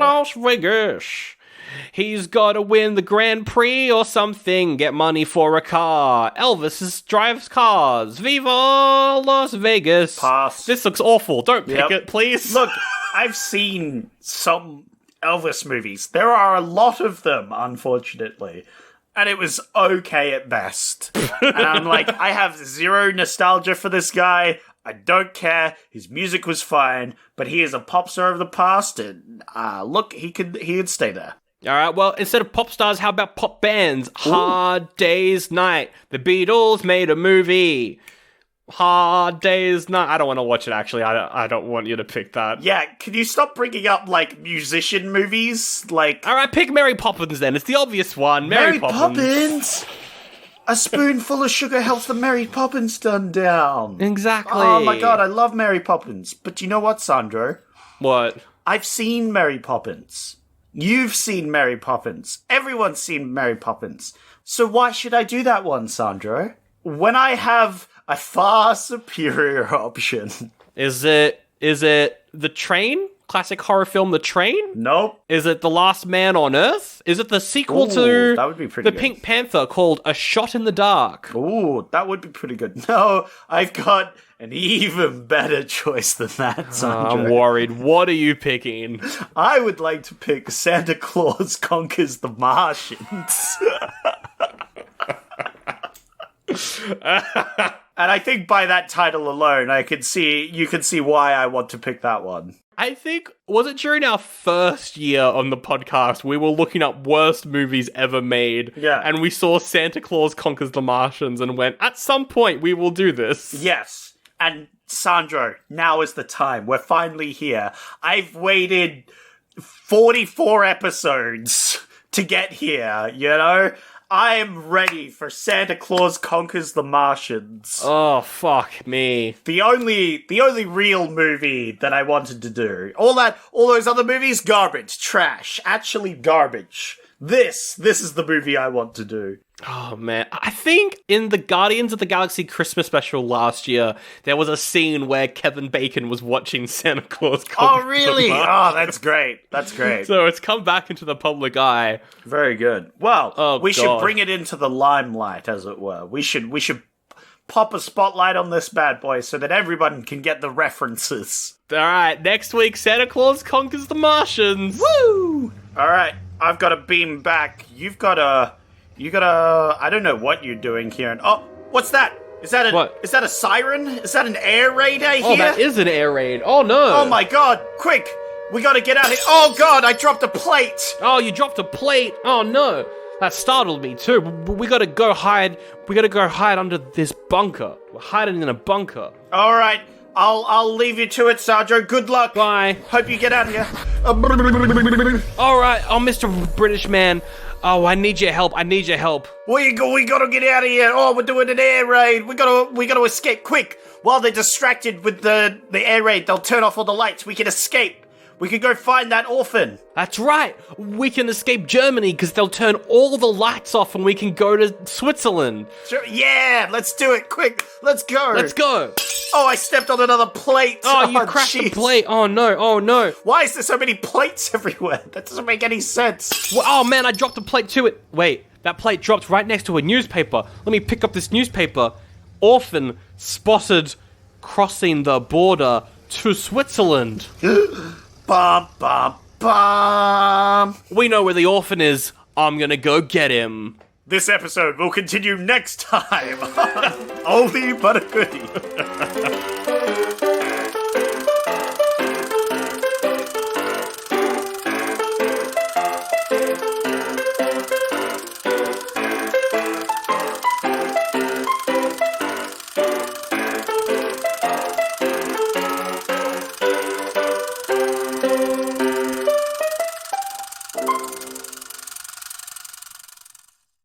Speaker 1: Las Vegas. He's gotta win the Grand Prix or something, get money for a car. Elvis drives cars. Viva Las Vegas.
Speaker 2: Pass.
Speaker 1: This looks awful. Don't pick it, please.
Speaker 2: Look, I've seen some Elvis movies. There are a lot of them, unfortunately. And it was okay at best. And I'm like, I have zero nostalgia for this guy. I don't care. His music was fine, but he is a pop star of the past, and look, he could stay there.
Speaker 1: All right, well, instead of pop stars, how about pop bands? Ooh. Hard Day's Night. The Beatles made a movie. Hard Day's Night. I don't want to watch it, actually. I don't want you to pick that.
Speaker 2: Yeah, can you stop bringing up, like, musician movies? Like,
Speaker 1: all right, pick Mary Poppins, then. It's the obvious one. Mary Poppins.
Speaker 2: A spoonful of sugar helps the Mary Poppins done down.
Speaker 1: Exactly.
Speaker 2: Oh, my God, I love Mary Poppins. But you know what, Sandro?
Speaker 1: What?
Speaker 2: I've seen Mary Poppins. You've seen Mary Poppins. Everyone's seen Mary Poppins. So why should I do that one, Sandro? When I have a far superior option.
Speaker 1: Is it The Train? Classic horror film The Train?
Speaker 2: Nope.
Speaker 1: Is it The Last Man on Earth? Is it the sequel to
Speaker 2: that would be pretty
Speaker 1: the
Speaker 2: good.
Speaker 1: Pink Panther called A Shot in the Dark?
Speaker 2: Ooh, that would be pretty good. No, I've got an even better choice than that, Sandro.
Speaker 1: I'm worried. What are you picking?
Speaker 2: I would like to pick Santa Claus Conquers the Martians. And I think by that title alone, you can see why I want to pick that one.
Speaker 1: I think, was it during our first year on the podcast, we were looking up worst movies ever made.
Speaker 2: Yeah.
Speaker 1: And we saw Santa Claus Conquers the Martians and went, at some point we will do this.
Speaker 2: Yes. And Sandro, now is the time. We're finally here. I've waited 44 episodes to get here, you know? I am ready for Santa Claus Conquers the Martians.
Speaker 1: Oh, fuck me.
Speaker 2: The only real movie that I wanted to do. All those other movies, garbage, trash, actually garbage. This is the movie I want to do.
Speaker 1: Oh, man. I think in the Guardians of the Galaxy Christmas special last year, there was a scene where Kevin Bacon was watching Santa Claus Conquers
Speaker 2: Oh, really? Oh, that's great. That's great.
Speaker 1: So it's come back into the public eye.
Speaker 2: Very good. Well, we should
Speaker 1: God.
Speaker 2: bring it into the limelight, as it were. We should pop a spotlight on this bad boy so that everyone can get the references.
Speaker 1: All right, next week, Santa Claus Conquers the Martians.
Speaker 2: Woo! All right, I've got to beam back. You gotta, I don't know what you're doing here. And oh, what's that? Is that a siren? Is that an air raid I hear?
Speaker 1: Oh, that is an air raid. Oh, no.
Speaker 2: Oh, my God. Quick. We gotta get out of here. Oh, God, I dropped a plate.
Speaker 1: Oh, you dropped a plate. Oh, no. That startled me too. We gotta go hide. We gotta go hide under this bunker. We're hiding in a bunker.
Speaker 2: All right, I'll leave you to it, Sandro. Good luck.
Speaker 1: Bye.
Speaker 2: Hope you get out of here.
Speaker 1: All right. Oh, Mr. British man. Oh, I need your help.
Speaker 2: We gotta get out of here. Oh, we're doing an air raid. We gotta escape quick. While they're distracted with the air raid, they'll turn off all the lights. We can escape. We can go find that orphan.
Speaker 1: That's right. We can escape Germany because they'll turn all the lights off and we can go to Switzerland.
Speaker 2: Sure, yeah, let's do it. Quick, let's go.
Speaker 1: Let's go.
Speaker 2: Oh, I stepped on another plate.
Speaker 1: Oh, you crashed the plate. Oh, no.
Speaker 2: Why is there so many plates everywhere? That doesn't make any sense.
Speaker 1: Well, oh, man, I dropped a plate too. Wait, that plate dropped right next to a newspaper. Let me pick up this newspaper. Orphan spotted crossing the border to Switzerland.
Speaker 2: Bum, bum, bum.
Speaker 1: We know where the orphan is. I'm gonna go get him.
Speaker 2: This episode will continue next time on Oldie But a Goodie.